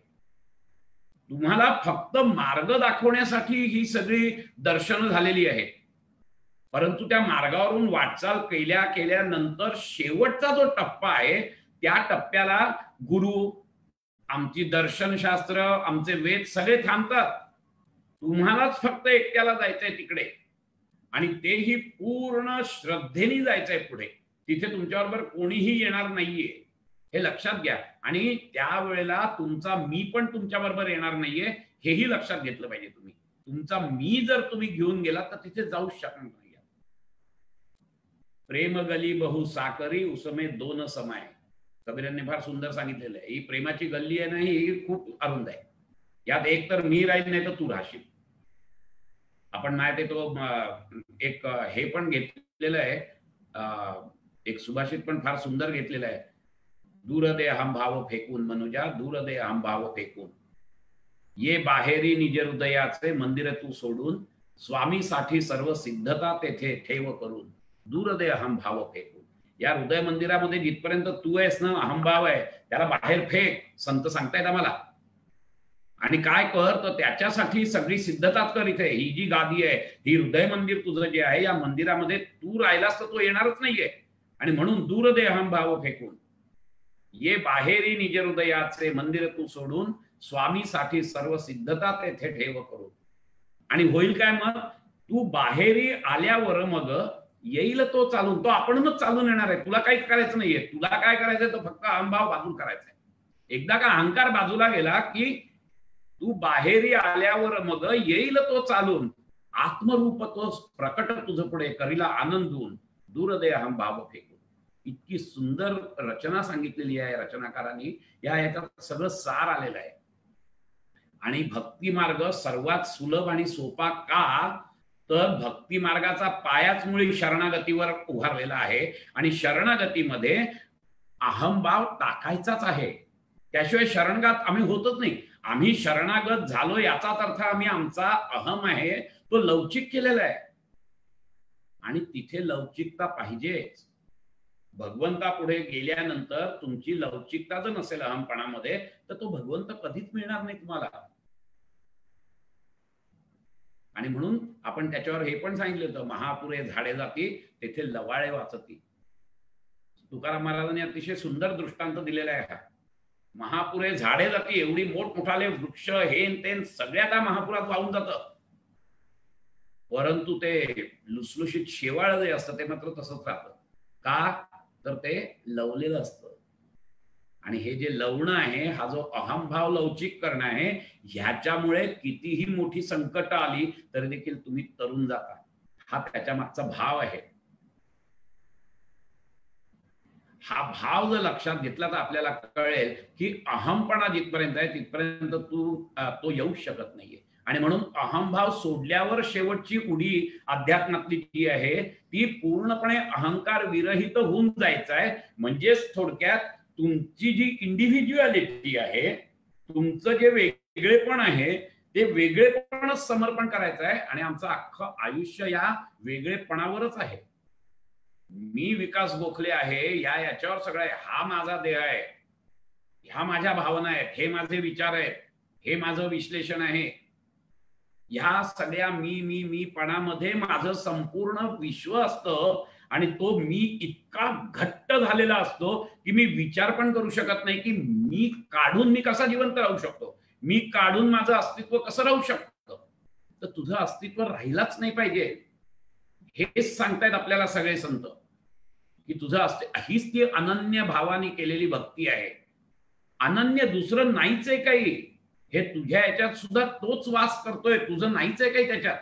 तुम्हाला फक्त मार्ग दाखवण्यासाठी ही सगळी दर्शनं झालेली आहेत. परंतु त्या मार्गावरून वाटचाल केल्यानंतर शेवटचा जो टप्पा आहे त्या टप्प्याला गुरु, आमची दर्शनशास्त्र, आमचे वेद सगळे थांबतात. तुम्हालाच फक्त एकट्याला जायचंय तिकडे, आणि तेही पूर्ण श्रद्धेने जायचंय पुढे. तिथे तुमच्याबरोबर कोणीही येणार नाहीये, हे लक्षात घ्या. आणि त्यावेळेला तुमचा मी पण तुमच्याबरोबर येणार नाहीये, हेही लक्षात घेतलं पाहिजे तुम्ही. तुमचा मी जर तुम्ही घेऊन गेला तर तिथे जाऊ शकणार नाही. प्रेम गली बहु साकरी उसमे दोन समाय, कबीरांनी फार सुंदर सांगितलेलं आहे. ही प्रेमाची गल्ली आहे ना, ही खूप अरुंद आहे. यात एक तर मी राहील नाही तर तू राहशील. आपण नाही ते तो एक हे पण घेतलेलं आहे, एक सुभाषित पण फार सुंदर घेतलेलं आहे. दूर दे हम भाव फेकून मनुजा, दूर दे हम भाव फेकून, ये बाहेरी निज हृदयाचे मंदिर तू सोडून, स्वामीसाठी सर्व सिद्धता तेथे ठेव करून, दूर दे अहम भाव फेकून. या हृदय मंदिरामध्ये जिथपर्यंत तू आहेस ना, अहमभाव आहे, त्याला बाहेर फेक, संत सांगतायत आम्हाला. आणि काय कर तर त्याच्यासाठी सगळी सिद्धता कर. इथे ही जी गादी आहे, ही हृदय मंदिर तुझं जे आहे, या मंदिरामध्ये तू राहिलास तर तो येणारच नाहीये. आणि म्हणून दूर दे अहम भाव फेकून, ये बाहेरी निज हृदयाचे मंदिर तू सोडून, स्वामीसाठी सर्व सिद्धता तेथे ठेव करून. आणि होईल काय मग? तू बाहेरी आल्यावर मग येईल तो चालून, तो आपणच चालून येणार आहे. तुला काहीच करायचं नाहीये. तुला काय करायचंय तर फक्त अहंभाव बाजूला करायचा आहे. एकदा का अहंकार बाजूला गेला की तू बाहेरी आल्यावर मग येईल तो चालून, आत्मरूप तो प्रकट तुझं पुढे करीला आनंदून, दूर दे अहम भाव फेकून. इतकी सुंदर रचना सांगितलेली आहे रचनाकारांनी. याच्यात सगळं सार आलेलं आहे. आणि भक्ती मार्ग सर्वात सुलभ आणि सोपा का? तर भक्ती मार्गाचा पायाच मुळी शरणागतीवर उभारलेला आहे. आणि शरणागतीमध्ये अहमभाव टाकायचाच आहे. त्याशिवाय शरणगात आम्ही होतच नाही. आम्ही शरणागत झालो याचाच अर्थ आम्ही आमचा अहम आहे तो लवचिक केलेला आहे. आणि तिथे लवचिकता पाहिजेच. भगवंता पुढे गेल्यानंतर तुमची लवचिकता जर नसेल अहमपणामध्ये तर तो भगवंत कधीच मिळणार नाही तुम्हाला. आणि म्हणून आपण त्याच्यावर हे पण सांगितलं होतं, महापुरे झाडे जाती तेथे लवाळे वाचती. तुकाराम महाराजांनी अतिशय सुंदर दृष्टांत दिलेला आहे. महापुरे झाडे जाती, एवढी मोठमोठाले वृक्ष हेन तेन सगळ्या महापुरात वाहून जातं, परंतु ते लुसलुशीत शेवाळ जे असतं ते मात्र तसंच राहतं. का तर ते लवलेलं असतं. आणि हे जे लवणं आहे, हा जो अहमभाव लवचिक करणं आहे, ह्याच्यामुळे कितीही मोठी संकट आली तरी देखील तुम्ही तरुण जाता. हा त्याच्या मागचा भाव आहे. हा भाव जर लक्षात घेतला तर आपल्याला कळेल की अहमपणा जिथपर्यंत आहे तिथपर्यंत तो येऊ शकत नाहीये. आणि म्हणून अहमभाव सोडल्यावर शेवटची उडी अध्यात्मातली जी आहे ती पूर्णपणे अहंकार विरहित होऊन जायचं आहे. म्हणजेच थोडक्यात तुमची जी इंडिव्हिज्युअलिटी आहे, तुमचं जे वेगळेपण आहे ते वेगळेपणच समर्पण करायचं आहे. आणि आमचं अख्खं आयुष्य या वेगळेपणावरच आहे. मी विकास गोखले आहे याच्यावर सगळं आहे. हा माझा देह आहे, ह्या माझ्या भावना आहेत, हे माझे विचार आहेत, हे माझं विश्लेषण आहे. ह्या सगळ्या मीपणामध्ये माझं संपूर्ण विश्व असतं. आणि तो मी इतका घट्ट झालेला असतो की मी विचार पण करू शकत नाही की मी काढून मी कसा जिवंत राहू शकतो, मी काढून माझं अस्तित्व कसं राहू शकतं. तर तुझं अस्तित्व राहिलाच नाही पाहिजे हेच सांगतायत आपल्याला सगळे संत की तुझं हीच ती अनन्य भावाने केलेली भक्ती आहे. अनन्य दुसरं नाहीच आहे काही. हे तुझ्या याच्यात सुद्धा तोच वास करतोय, तुझं नाहीच आहे काही त्याच्यात.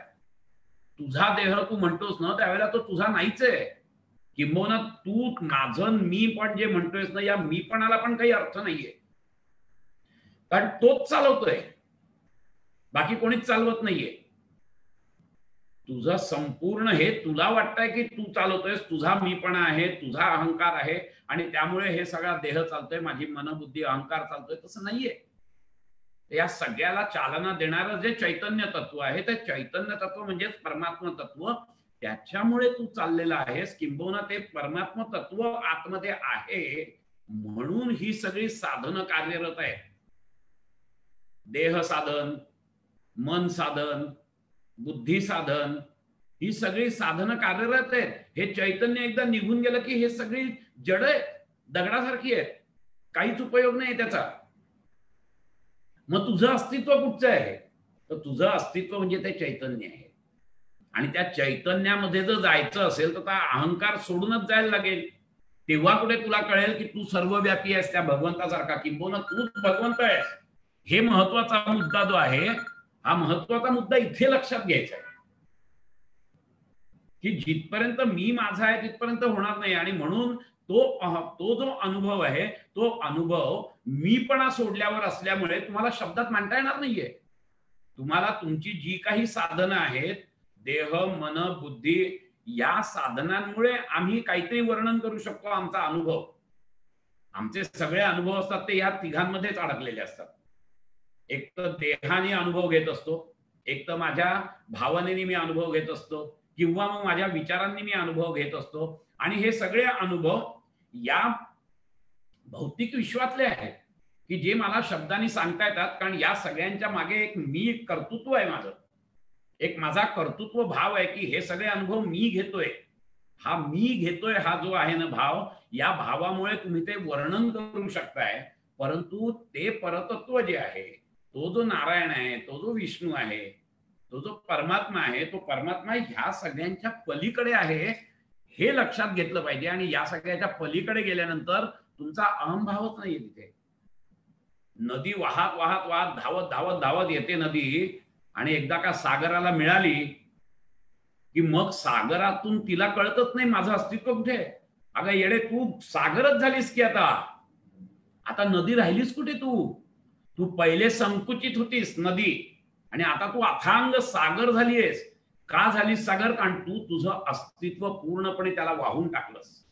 तुझा देह तू म्हणतोस ना त्यावेळेला तो तुझा नाहीच आहे. किंबहुना तू माझं मी पण जे म्हणतोयस ना या मीपणाला पण काही अर्थ नाहीये, कारण तोच चालवतोय, बाकी कोणीच चालवत नाहीये. तुझं संपूर्ण हे तुला वाटतंय की तू चालवतोयस, तुझा मीपणा आहे, तुझा अहंकार आहे आणि त्यामुळे हे सगळा देह चालतोय, माझी मनबुद्धी अहंकार चालतोय. तसं नाहीये. या सगळ्याला चालना देणारं जे चैतन्य तत्व आहे ते चैतन्य तत्व म्हणजेच परमात्मा तत्व, त्याच्यामुळे तू चाललेला आहेस. किंबहुना ते परमात्मा तत्व आतमध्ये आहे म्हणून ही सगळी साधनं कार्यरत आहेत. देह साधन, मन साधन, बुद्धी साधन, ही सगळी साधनं कार्यरत आहेत. हे चैतन्य एकदा निघून गेलं की हे सगळी जड आहेत, दगडासारखी आहेत, काहीच उपयोग नाही त्याचा. मग तुझं अस्तित्व कुठचं आहे? तर तुझं अस्तित्व म्हणजे ते चैतन्य आहे. आणि त्या चैतन्यामध्ये जर जायचं असेल तर अहंकार सोडूनच जायला लागेल. तेव्हा कुठे तुला कळेल की तू सर्वव्यापी आहेस त्या भगवंतासारखा, किंबहुना तूच भगवंत आहेस. हे महत्वाचा मुद्दा जो आहे, हा महत्वाचा मुद्दा इथे लक्षात घ्यायचा आहे की जिथपर्यंत मी माझा आहे तिथपर्यंत होणार नाही. आणि म्हणून तो जो अनुभव आहे तो अनुभव मीपणा सोडल्यावर असल्यामुळे तुम्हाला शब्दात मांडता येणार नाहीये. तुम्हाला तुमची जी काही साधनं आहेत, देह मन बुद्धी, या साधनांमुळे आम्ही काहीतरी वर्णन करू शकतो आमचा अनुभव. आमचे सगळे अनुभव असतात ते या तिघांमध्येच अडकलेले असतात. एक तर देहाने अनुभव घेत असतो, एक तर माझ्या भावनेने मी अनुभव घेत असतो, किंवा मग माझ्या विचारांनी मी अनुभव घेत असतो. आणि हे सगळे अनुभव या भौतिक विश्वातले आहेत की जे मला शब्दांनी सांगता येतात, कारण या सगळ्यांच्या मागे एक मी कर्तृत्व आहे, माझं एक माझा कर्तृत्व भाव आहे की हे सगळे अनुभव मी घेतोय. हा मी घेतोय हा जो आहे ना भाव, या भावामुळे तुम्ही ते वर्णन करू शकताय. परंतु ते परतत्व जे आहे, तो जो नारायण आहे, तो जो विष्णू आहे, तो जो परमात्मा आहे, तो परमात्मा ह्या सगळ्यांच्या पलीकडे आहे हे लक्षात घेतलं पाहिजे. आणि या सगळ्याच्या पलीकडे गेल्यानंतर तुमचा अहंभावच नाहीये तिथे. नदी वाहत वाहत वाहत धावत धावत धावत येते नदी, आणि एकदा का सागराला मिळाली की मग सागरातून तिला कळतच नाही माझं अस्तित्व कुठे. अगं येडे, तू सागरच झालीस की आता नदी राहिलीस कुठे? तू पहिले संकुचित होतीस नदी, आणि आता तू अथांग सागर झालीयस. का झालीस सागर? कारण तू तुझं अस्तित्व पूर्णपणे त्याला वाहून टाकलंस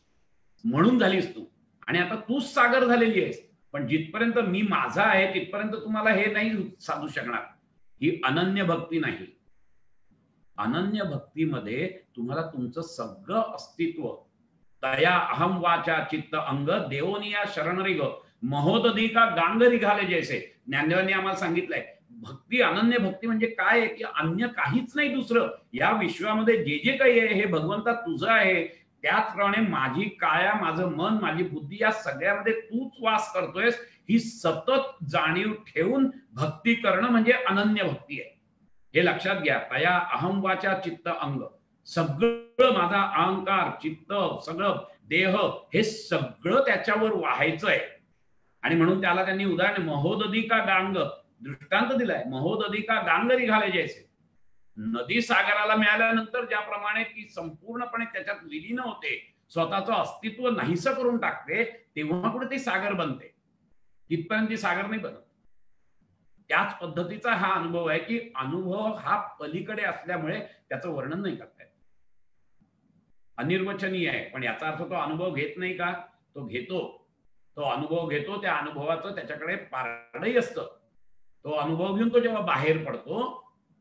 म्हणून झालीस तू. आणि आता तूच सागर झालेली आहेस. पण जिथपर्यंत मी माझा आहे तिथपर्यंत तुम्हाला हे नाही साधू शकणार. ही अनन्य भक्ती नाही. अनन्य भक्तीमध्ये तुम्हाला तुमचं सगळं अस्तित्व, तया अहम वाचा चित्त अंग देवोनिया शरणरी ग महोदधी का गांगरी घाले जैसे. ज्ञानदेवांनी आम्हाला सांगितलंय भक्ती, अनन्य भक्ती म्हणजे काय आहे की अन्य काहीच नाही दुसरं. या विश्वामध्ये जे जे काही आहे हे भगवंता तुझं आहे. त्याचप्रमाणे माझी काया, माझं मन, माझी बुद्धी या सगळ्यामध्ये तूच वास करतोयस, ही सतत जाणीव ठेवून भक्ती करणं म्हणजे अनन्य भक्ती आहे. हे लक्षात घ्या. तया अहम वाचा चित्त अंग, सगळं माझा अहंकार, चित्त, सगळं देह, हे सगळं त्याच्यावर वाहायचं आहे. आणि म्हणून त्याला त्यांनी उदाहरण महोदधी का गांग दृष्टांत दिलाय. महोदधी का गांगरी घाले जैसे. नदी सागराला मिळाल्यानंतर ज्याप्रमाणे ती संपूर्णपणे त्याच्यात विलीन होते, स्वतःचं अस्तित्व नाहीसं करून टाकते, तेव्हा कुठे ती सागर बनते. तिथपर्यंत ती सागर नाही बनत. त्याच पद्धतीचा हा अनुभव आहे की अनुभव हा पलीकडे असल्यामुळे त्याचं वर्णन नाही करता येत. अनिर्वचनीय आहे. पण याचा अर्थ तो अनुभव घेत नाही का? तो घेतो. तो अनुभव घेतो. त्या अनुभवाचं त्याच्याकडे पारडही असतं. तो अनुभव घेऊन तो जेव्हा बाहेर पडतो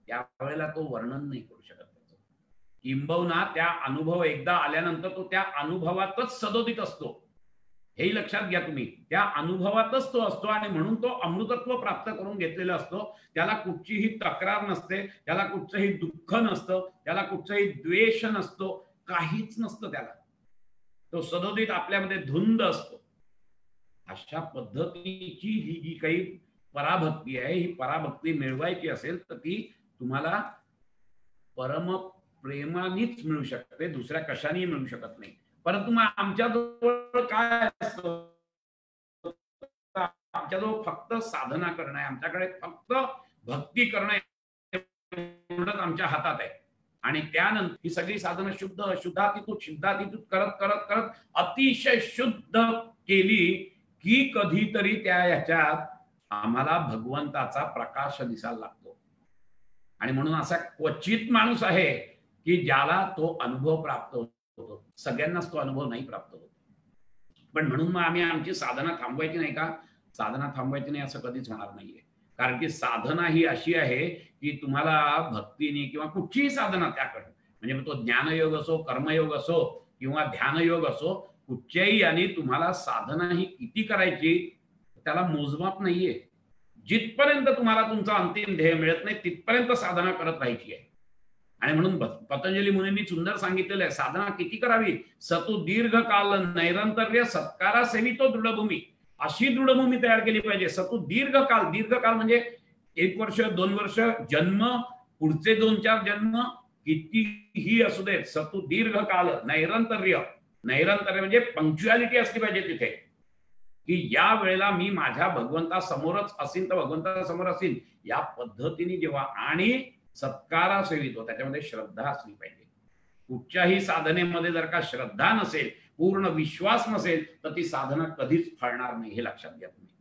त्यावेळेला तो वर्णन नाही करू शकत त्याचं. किंबहुना त्या अनुभव एकदा आल्यानंतर तो त्या अनुभवातच सदोदित असतो. हेही लक्षात घ्या तुम्ही. त्या अनुभवातच तो असतो आणि म्हणून तो अमृतत्व प्राप्त करून घेतलेला असतो. त्याला कुठचीही तक्रार नसते, त्याला कुठचंही दुःख नसतं, त्याला कुठचंही द्वेष नसतो, काहीच नसतं त्याला. तो सदोदित आपल्यामध्ये धुंद असतो. अशा पद्धतीची ही जी काही पराभक्ती आहे, ही पराभक्ती मिळवायची असेल तर ती तुम्हाला परम प्रेमानेच मिळू शकते, दुसऱ्या कशानेही मिळू शकत नाही. परंतु मग आमच्याजवळ काय असतं? आमच्याजवळ फक्त साधना करणं आहे, आमच्याकडे फक्त भक्ती करणं एवढंच आमच्या हातात आहे. आणि त्यानंतर ही सगळी साधनं शुद्ध अशुद्धातीतून सिद्धातीतून करत करत करत अतिशय शुद्ध केली की कधीतरी त्या ह्याच्यात आम्हाला भगवंताचा प्रकाश दिसायला लागतो. आणि म्हणून असा क्वचित माणूस आहे की ज्याला तो अनुभव प्राप्त होतो. सगळ्यांनाच तो अनुभव नाही प्राप्त होत. पण म्हणून मग आम्ही आमची साधना थांबवायची नाही का? साधना थांबवायची नाही असं कधीच होणार नाहीये. कारण की साधना ही अशी आहे की तुम्हाला भक्तीने किंवा कुठचीही साधना त्याकडे, म्हणजे तो ज्ञानयोग असो, कर्मयोग असो किंवा ध्यानयोग असो, कुठच्याही आणि तुम्हाला साधना ही किती करायची त्याला मोजमाप नाहीये. जिथपर्यंत तुम्हाला तुमचा अंतिम ध्येय मिळत नाही तिथपर्यंत साधना करत राहायची आहे. आणि म्हणून पतंजली मुनींनी सुंदर सांगितलेलं आहे, साधना किती करावी? सतू दीर्घकाल नैरंतर्य सत्कारा सेवितो दृढभूमी. अशी दृढभूमी तयार केली पाहिजे. सतू दीर्घकाल, दीर्घकाल म्हणजे 1 वर्ष 2 वर्ष, जन्म, पुढचे 2-4 जन्म, कितीही असू देत. सतू दीर्घकाल नैरंतर्य, नैरंतर्य म्हणजे पंक्च्युअलिटी असली पाहिजे तिथे, की या वेळेला मी माझ्या भगवंता समोरच असीन तर भगवंता समोर असीन या पद्धतीने जेव्हा, आणि सत्कारा सेवितो, त्याच्यामध्ये श्रद्धा असली पाहिजे. कुठच्याही साधनेमध्ये जर का श्रद्धा नसेल, पूर्ण विश्वास नसेल तर ती साधना कधीच फळणार नाही. हे लक्षात घ्या तुम्ही.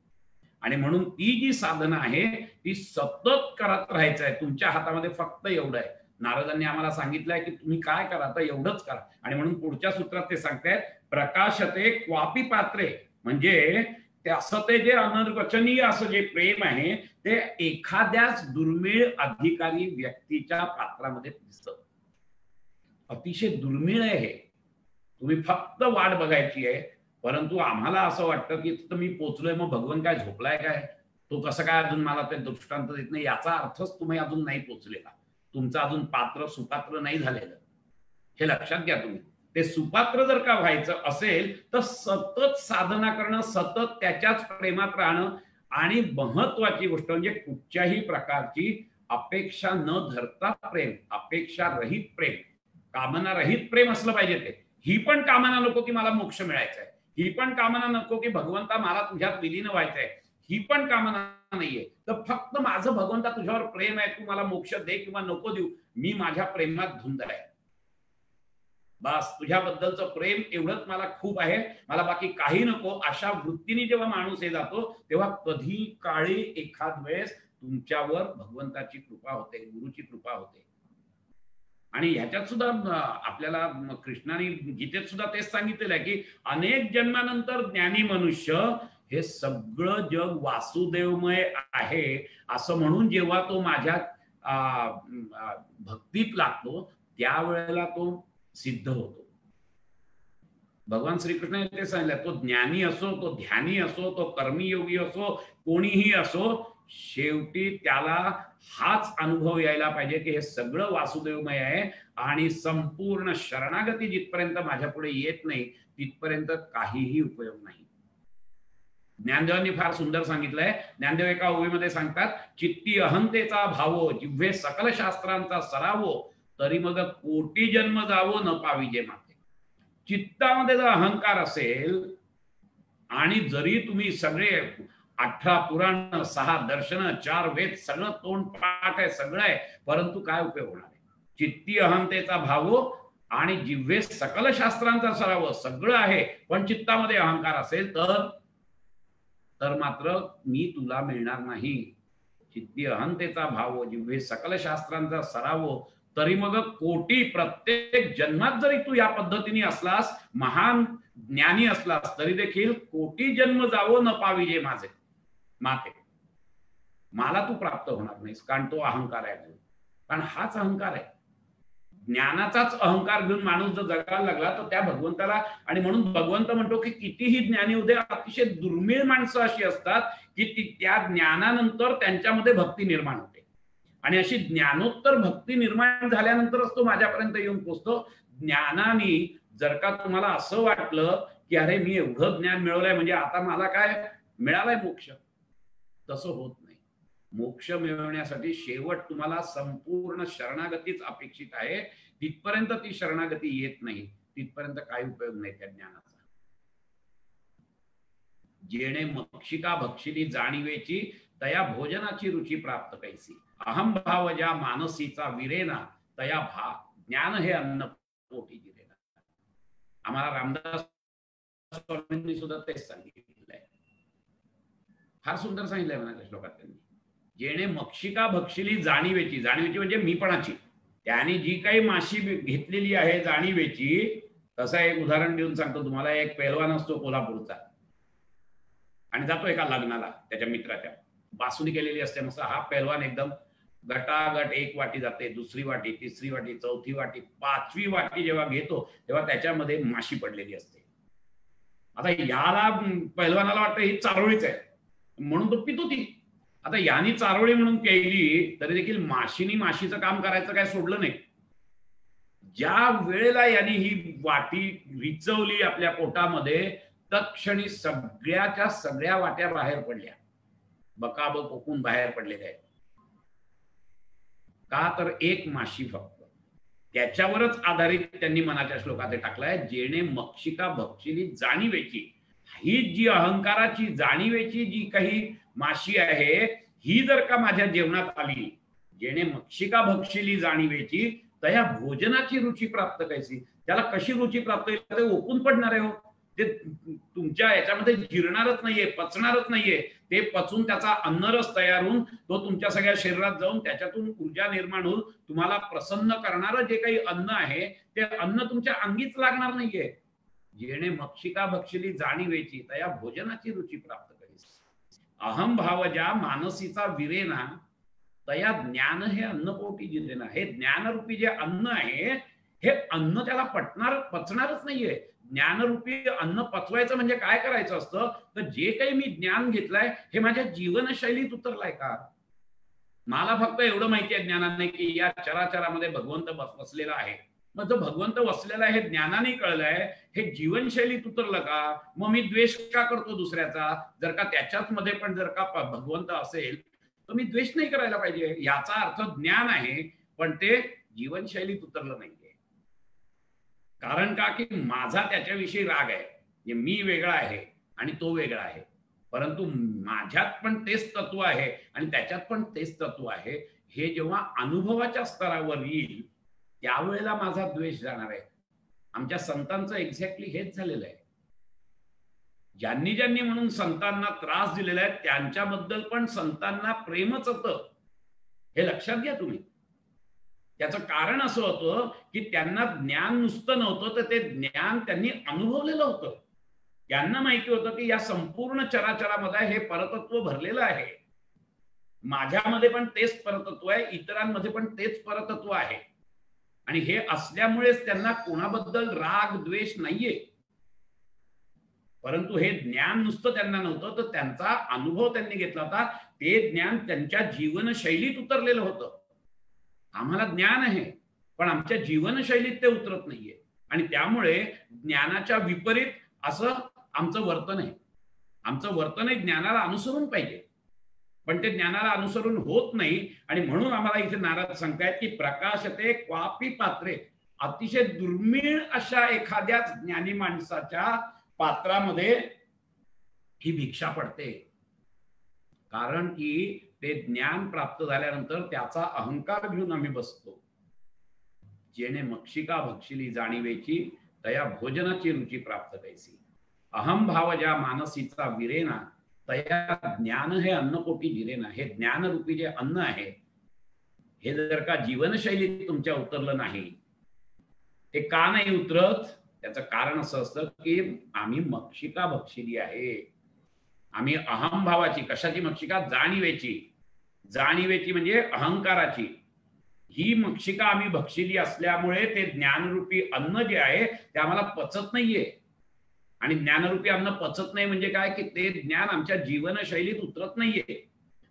आणि म्हणून ती जी साधना आहे ती सतत करत राहायचं आहे. तुमच्या हातामध्ये फक्त एवढं आहे. नारदांनी आम्हाला सांगितलंय की तुम्ही काय करा तर एवढंच करा. आणि म्हणून पुढच्या सूत्रात ते सांगतायत प्रकाशते क्वापी पात्रे, म्हणजे ते असं ते जे अनर्वचनीय असं जे प्रेम आहे ते एखाद्याच दुर्मिळ अधिकारी व्यक्तीच्या पात्रामध्ये दिसतं. अतिशय दुर्मिळ आहे हे. तुम्ही फक्त वाट बघायची आहे. परंतु आम्हाला असं वाटतं की मी पोचलोय, मग भगवान काय झोपलाय काय? तो कसं काय अजून मला ते दृष्टांत देत नाही? याचा अर्थच तुम्ही अजून नाही पोचलेला. तुमचं अजून पात्र सुपात्र नाही झालेलं. हे लक्षात घ्या तुम्ही. ते सुपात्र जर का व्हायचं असेल तर सतत साधना करणं, सतत त्याच्याच प्रेमात राहणं, आणि महत्वाची गोष्ट म्हणजे कुठच्याही प्रकारची अपेक्षा न धरता प्रेम, अपेक्षा रहित प्रेम, कामना रहित प्रेम असलं पाहिजे ते. ही पण कामना नको की मला मोक्ष मिळायचा आहे, ही पण कामना नको की भगवंता मला तुझ्यात विलीन व्हायचंय, ही पण कामना नाहीये. तर फक्त माझं भगवंता तुझ्यावर प्रेम आहे, तू मला मोक्ष दे किंवा नको देऊ, मी माझ्या प्रेमात धुंद आहे. बस तुझ्याबद्दलचं प्रेम एवढंच मला खूप आहे, मला बाकी काही नको. अशा वृत्तीने जेव्हा माणूस हे जातो तेव्हा कधी काळी एखाद वेळेस तुमच्यावर भगवंताची कृपा होते, गुरुची कृपा होते. आणि ह्याच्यात सुद्धा आपल्याला कृष्णाने गीतेत सुद्धा तेच सांगितलेलं आहे की अनेक जन्मानंतर ज्ञानी मनुष्य हे सगळं जग वासुदेवमय आहे असं म्हणून जेव्हा तो माझ्या भक्तीत लागतो त्यावेळेला तो सिद्ध होतो. भगवान श्रीकृष्ण ते सांगितलं, तो ज्ञानी असो, तो ध्यानी असो, तो कर्मयोगी असो, कोणीही असो, शेवटी त्याला हाच अनुभव यायला पाहिजे की हे सगळं वासुदेवमय आहे आणि संपूर्ण शरणागती जिथपर्यंत माझ्या पुढे येत नाही तिथपर्यंत काहीही उपयोग नाही. ज्ञानदेवांनी फार सुंदर सांगितलंय. ज्ञानदेव एका ओवीमध्ये सांगतात, चित्ती अहंतेचा भावो, जिव्हे सकल शास्त्रांचा सरावो, तरी मग कोटी जन्म जावो न पाविजे माते. चित्तामध्ये जर अहंकार असेल आणि जरी तुम्ही सगळे 18 पुराण, 6 दर्शन, 4 वेद सगळं तोंड पाठ आहे, सगळं आहे, परंतु काय उपयोग होणार आहे? चित्ती अहंतेचा भावो आणि जिव्हे सकल शास्त्रांचा सराव सगळं आहे पण चित्तामध्ये अहंकार असेल तर मात्र मी तुला मिळणार नाही. चित्ती अहंतेचा भाव जिव्हे सकल शास्त्रांचा सराव, तरी मग कोटी, प्रत्येक जन्मात जरी तू या पद्धतीने असलास, महान ज्ञानी असलास, तरी देखील कोटी जन्म जावो न पाविजे माझे माते, मला तू प्राप्त होणार नाहीस. कारण तो अहंकार आहे, कारण हाच अहंकार आहे. ज्ञानाचाच अहंकार घेऊन माणूस जर जगायला लागला तर त्या भगवंताला, आणि म्हणून भगवंत म्हणतो की कितीही ज्ञानी उदय, अतिशय दुर्मिळ माणसं अशी असतात की त्या ज्ञानानंतर त्यांच्यामध्ये भक्ती निर्माण होते आणि अशी ज्ञानोत्तर भक्ती निर्माण झाल्यानंतरच तो माझ्यापर्यंत येऊन पोचतो. ज्ञानाने जर का तुम्हाला असं वाटलं की अरे मी एवढं ज्ञान मिळवलंय म्हणजे आता मला काय मिळालंय मोक्ष, तसं होत नाही. मोक्ष मिळवण्यासाठी शेवट तुम्हाला संपूर्ण शरणागतीच अपेक्षित आहे. तिथपर्यंत ती शरणागती येत नाही तिथपर्यंत काही उपयोग नाही त्या ज्ञानाचा. जेणे मक्षिका भक्षिली जाणीवेची, तया भोजनाची रुची प्राप्त कैसी. अहम भाव ज्या मानसीचा विरेना, तया ज्ञान हे अन्न पोटी जिरेना. आम्हाला रामदास स्वामींनी सुद्धा तेच सांगितलंय, फार सुंदर सांगितलंय म्हणा त्या श्लोकात त्यांनी. जेणे मक्षिका भक्षिली जाणीवेची, जाणीवेची म्हणजे मीपणाची, त्याने जी काही माशी घेतलेली आहे जाणीवेची. तसं एक उदाहरण देऊन सांगतो तुम्हाला. एक पैलवान असतो कोल्हापूरचा आणि जातो एका लग्नाला, त्याच्या मित्राच्या, बासुंदी केलेली असते मस्त. हा पैलवान एकदम गटागट एक वाटी जाते, दुसरी वाटी, तिसरी वाटी, चौथी वाटी, 5वी वाटी जेव्हा घेतो तेव्हा त्याच्यामध्ये माशी पडलेली असते. आता याला पैलवानाला वाटतं ही चारोळीच आहे म्हणून तो पितो ती. आता यानी चारोळी म्हणून केली तरी देखील माशीनी माशीचं काम करायचं काय सोडलं नाही. ज्या वेळेला यांनी ही वाटी विचवली आपल्या पोटामध्ये, तत्क्षणी सगळ्याच्या सगळ्या वाट्या बाहेर पडल्या, बकाबक ओकून बाहेर पडलेल्या आहेत. का तर एक माशी फक्त. त्याच्यावरच आधारित त्यांनी मनाच्या श्लोकात टाकलाय, जेणे मक्षिका भक्षिली जाणीवेची. ही जी अहंकाराची जाणीवेची जी काही माशी आहे, ही जर का माझ्या जेवणात आली, जेणे मक्षिका भक्षिली जाणीवेची, तया भोजनाची रुची प्राप्त कैसी. त्याला कशी रुची प्राप्त होईल? ते ओकून पडणार आहे हो, ते तुमच्या याच्यामध्ये जिरणारच नाहीये, पचणारच नाहीये. ते पचून त्याचा अन्नरस तयार होऊन तो तुमच्या सगळ्या शरीरात जाऊन त्याच्यातून ऊर्जा निर्माण होऊन तुम्हाला प्रसन्न करणारं जे काही अन्न आहे ते अन्न तुमच्या अंगीच लागणार नाहीये. जेणे मक्षिका भक्षिली जाणीवेची, तया भोजनाची रुची प्राप्त करीस. अहम भाव ज्या मानसीचा विरेना, तया ज्ञान हे अन्न पोटी जिरेना. हे ज्ञानरूपी जे अन्न आहे हे अन्न त्याला पचणारच नाहीये. ज्ञानरूपी अन्न पचवायचं म्हणजे काय करायचं असतं, तर जे काही मी ज्ञान घेतलंय हे माझ्या जीवनशैलीत उतरलाय का. मला फक्त एवढं माहिती आहे ज्ञानाने की या चराचरामध्ये भगवंत बसलेला आहे. मग जो भगवंत वसलेला आहे हे ज्ञानाने कळलंय, हे जीवनशैलीत उतरलं का. मग मी द्वेष का करतो दुसऱ्याचा. जर का त्याच्याच मध्ये पण जर का भगवंत असेल तर मी द्वेष नाही करायला पाहिजे. याचा अर्थ ज्ञान आहे पण ते जीवनशैलीत उतरलं नाहीये. कारण का की माझा त्याच्याविषयी राग आहे. मी वेगळा आहे आणि तो वेगळा आहे, परंतु माझ्यात पण तेच तत्व आहे आणि त्याच्यात पण तेच तत्व आहे. हे जेव्हा अनुभवाच्या स्तरावर येईल त्यावेळेला माझा द्वेष जाणार आहे. आमच्या संतांचं एक्झॅक्टली हेच झालेलं आहे. ज्यांनी ज्यांनी म्हणून संतांना त्रास दिलेला आहे त्यांच्याबद्दल पण संतांना प्रेमच होतं, हे लक्षात घ्या तुम्ही. त्याचं कारण असं होतं की त्यांना ज्ञान नुसतं नव्हतं तर ते ज्ञान त्यांनी अनुभवलेलं होतं. त्यांना माहिती होतं की या संपूर्ण चराचरामध्ये हे परतत्व भरलेलं आहे, माझ्यामध्ये पण तेच परतत्व आहे, इतरांमध्ये पण तेच परतत्व आहे, आणि हे असल्यामुळेच त्यांना कोणाबद्दल राग द्वेष नाहीये. परंतु हे ज्ञान नुसतं त्यांना नव्हतं, तर त्यांचा अनुभव त्यांनी घेतला होता, ते ज्ञान त्यांच्या जीवनशैलीत उतरलेलं होतं. आम्हाला ज्ञान आहे, पण आमच्या जीवनशैलीत ते उतरत नाहीये, आणि त्यामुळे ज्ञानाच्या विपरीत असं आमचं वर्तन आहे. आमचं वर्तन ज्ञानाला अनुसरून पाहिजे, पण ते ज्ञानाला अनुसरून होत नाही. आणि म्हणून आम्हाला इथे नारद सांगतायत की प्रकाशते क्वापी पात्रे, अतिशय दुर्मिळ अशा एखाद्याच ज्ञानी माणसाच्या पात्रामध्ये ही भिक्षा पडते. कारण की ते ज्ञान प्राप्त झाल्यानंतर त्याचा अहंकार घेऊन आम्ही बसतो. जेणे मक्षिका भक्षिली जाणीवेची, तया भोजनाची रुची प्राप्त कैसी. अहम भाव ज्या मानसीचा विरेना, तया ज्ञान हे अन्नकोटी जिरेना. हे ज्ञानरूपी जे अन्न आहे, हे जर का जीवनशैलीत तुमच्या उतरलं नाही, ते का नाही उतरत, त्याचं कारण असं असतं की आम्ही मक्षिका भक्षिली आहे. आम्ही अहम भावाची, कशाची मक्षिका? जाणीवेची. जाणीवेची म्हणजे अहंकाराची. ही मक्षिका आम्ही भक्षिली असल्यामुळे ते ज्ञानरूपी अन्न जे आहे ते आम्हाला पचत नाहीये. आणि ज्ञानरूपी अन्न पचत नाही म्हणजे काय, की ते ज्ञान आमच्या जीवनशैलीत उतरत नाहीये.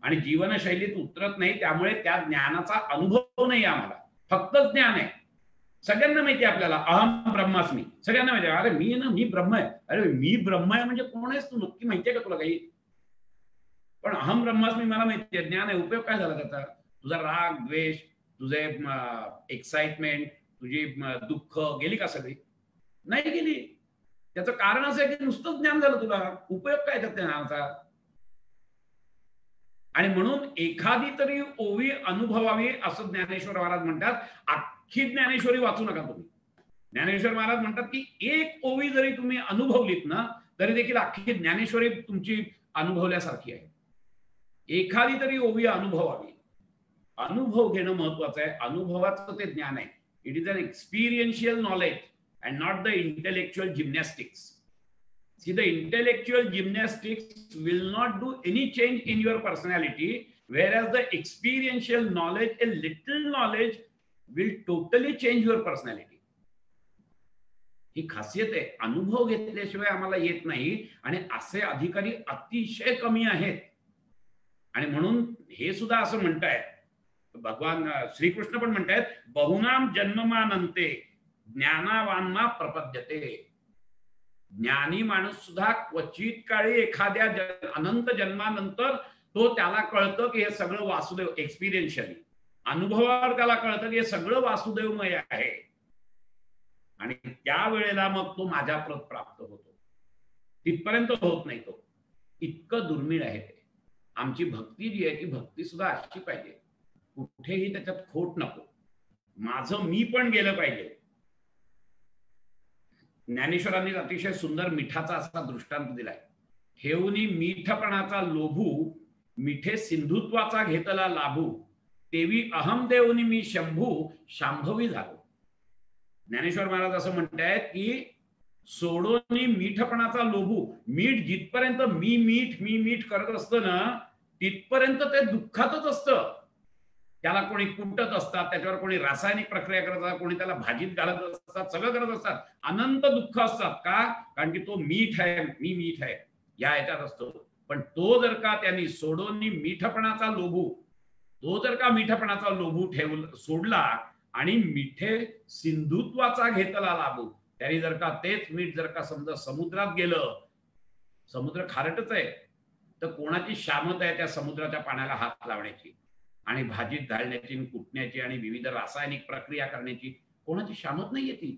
आणि जीवनशैलीत उतरत नाही, त्यामुळे त्या ज्ञानाचा अनुभव नाही आम्हाला, फक्त ज्ञान आहे. सगळ्यांना माहिती आहे आपल्याला, अहम ब्रह्मास्मी, सगळ्यांना माहिती आहे. अरे मी ना, मी ब्रह्म आहे. अरे मी ब्रह्म आहे म्हणजे कोण आहेस तू, नक्की माहिती आहे का तुला काही? पण अहम ब्रह्मास्मी मला माहिती आहे, ज्ञान आहे. उपयोग काय झाला त्याचा? तुझा राग द्वेष, तुझे एक्साइटमेंट, तुझी दुःख गेली का सगळी? नाही गेली. त्याचं कारण असं आहे की नुसतं ज्ञान झालं तुला, उपयोग काय त्या ज्ञानाचा? आणि म्हणून एखादी तरी ओवी अनुभवावी असं ज्ञानेश्वर महाराज म्हणतात. अख्खी ज्ञानेश्वरी वाचू नका तुम्ही. ज्ञानेश्वर महाराज म्हणतात की एक ओवी जरी तुम्ही अनुभवलीत ना, तरी देखील अख्खी ज्ञानेश्वरी तुमची अनुभवल्यासारखी आहे. एखादी तरी ओवी अनुभवावी. अनुभव घेणं महत्वाचं आहे. अनुभवाचं ते ज्ञान आहे. It is an experiential knowledge and not the intellectual gymnastics. See, the intellectual gymnastics will not do any change in your personality, whereas the experiential knowledge, a little knowledge, will totally change your personality. ही खासियत आहे. अनुभव घेतल्याशिवाय आम्हाला येत नाही, आणि असे अधिकारी अतिशय कमी आहेत. आणि म्हणून हे सुद्धा असं म्हणतायत, भगवान श्रीकृष्ण पण म्हणतायत, बहुनाम जन्ममानंते ज्ञानावांना प्रपद्यते. ज्ञानी माणूस सुद्धा क्वचित काळी एखाद्या अनंत जन्मानंतर तो त्याला कळतं की हे सगळं वासुदेव, एक्सपिरियन्शियली अनुभवावर त्याला कळतं की हे सगळं वासुदेवमय आहे. आणि त्यावेळेला मग तो माझ्या प्रत प्राप्त होतो. तिथपर्यंत होत नाही तो. इतकं दुर्मिळ आहे ते. आमची भक्ती जी आहे ती भक्ती सुद्धा अशी पाहिजे, कुठेही त्याच्यात खोट नको. माझं मी पण गेलं पाहिजे. ज्ञानेश्वरांनी अतिशय सुंदर मिठाचा असा दृष्टांत दिलाय. ठेवणी मीठपणाचा लोभू, मिठे सिंधुत्वाचा घेतला लाभू, तेवी अहम देवनी मी शंभू, शांभवी झालो. ज्ञानेश्वर महाराज असं म्हणतायत की सोडोनी मीठपणाचा लोभू, मीठ जिथपर्यंत मी मीठ करत असतं ना, तिथपर्यंत ते दुःखातच असतं. त्याला कोणी कुटत असतात, त्याच्यावर कोणी रासायनिक प्रक्रिया करत असतात, कोणी त्याला भाजीत घालत असतात, सगळं करत असतात. अनंत दुःख असतात. का? कारण की तो मीठ आहे, मी मीठ आहे या ह्याच्यात असतो. पण तो जर का त्यांनी सोडोनी मीठपणाचा लोभू, तो जर का मीठपणाचा लोभू सोडला आणि मिठे सिंधुत्वाचा घेतला लाभू, त्यांनी जर का तेच मीठ जर का समजा समुद्रात गेलं, समुद्र खारटच आहे, तर कोणाची शामत आहे त्या समुद्राच्या पाण्याला हात लावण्याची आणि भाजीत घालण्याची, कुटण्याची आणि विविध रासायनिक प्रक्रिया करण्याची? कोणाची शामत नाहीये ती.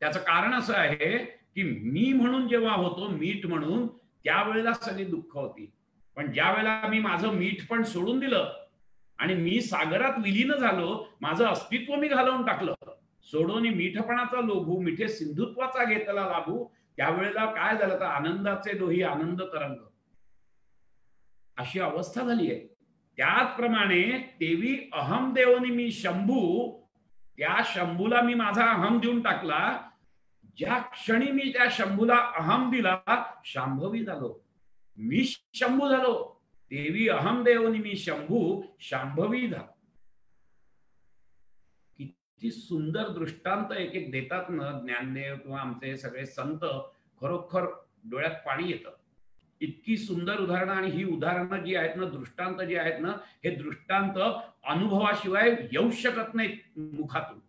त्याचं कारण असं आहे की मी म्हणून जेव्हा होतो, मीठ म्हणून, त्यावेळेला सगळी दुःख होती. पण ज्या वेळेला मी माझं मीठ पण सोडून दिलं आणि मी सागरात विलीन झालो, माझं अस्तित्व मी घालवून टाकलं, सोडून मीठपणाचा लोभू, मिठे सिंधुत्वाचा घेतला लाभू, त्यावेळेला काय झालं तर आनंदाचे दोही आनंद तरंग, अशी अवस्था झाली आहे. त्याचप्रमाणे तेवी अहम देवनी मी शंभू, त्या शंभूला मी माझा अहम देऊन टाकला. ज्या क्षणी मी त्या शंभूला अहम दिला, शांभवी झालो, मी शंभू झालो. देवी अहम देवनी मी शंभू शांभवी झालो. किती सुंदर दृष्टांत एक एक देतात ना ज्ञानदेव किंवा आमचे सगळे संत, खरोखर डोळ्यात पाणी येतं. इतकी सुंदर उदाहरणं, आणि ही उदाहरणं जी आहेत ना, दृष्टांत जी आहेत ना, हे दृष्टांत अनुभवाशिवाय येऊ शकत नाहीत मुखातून.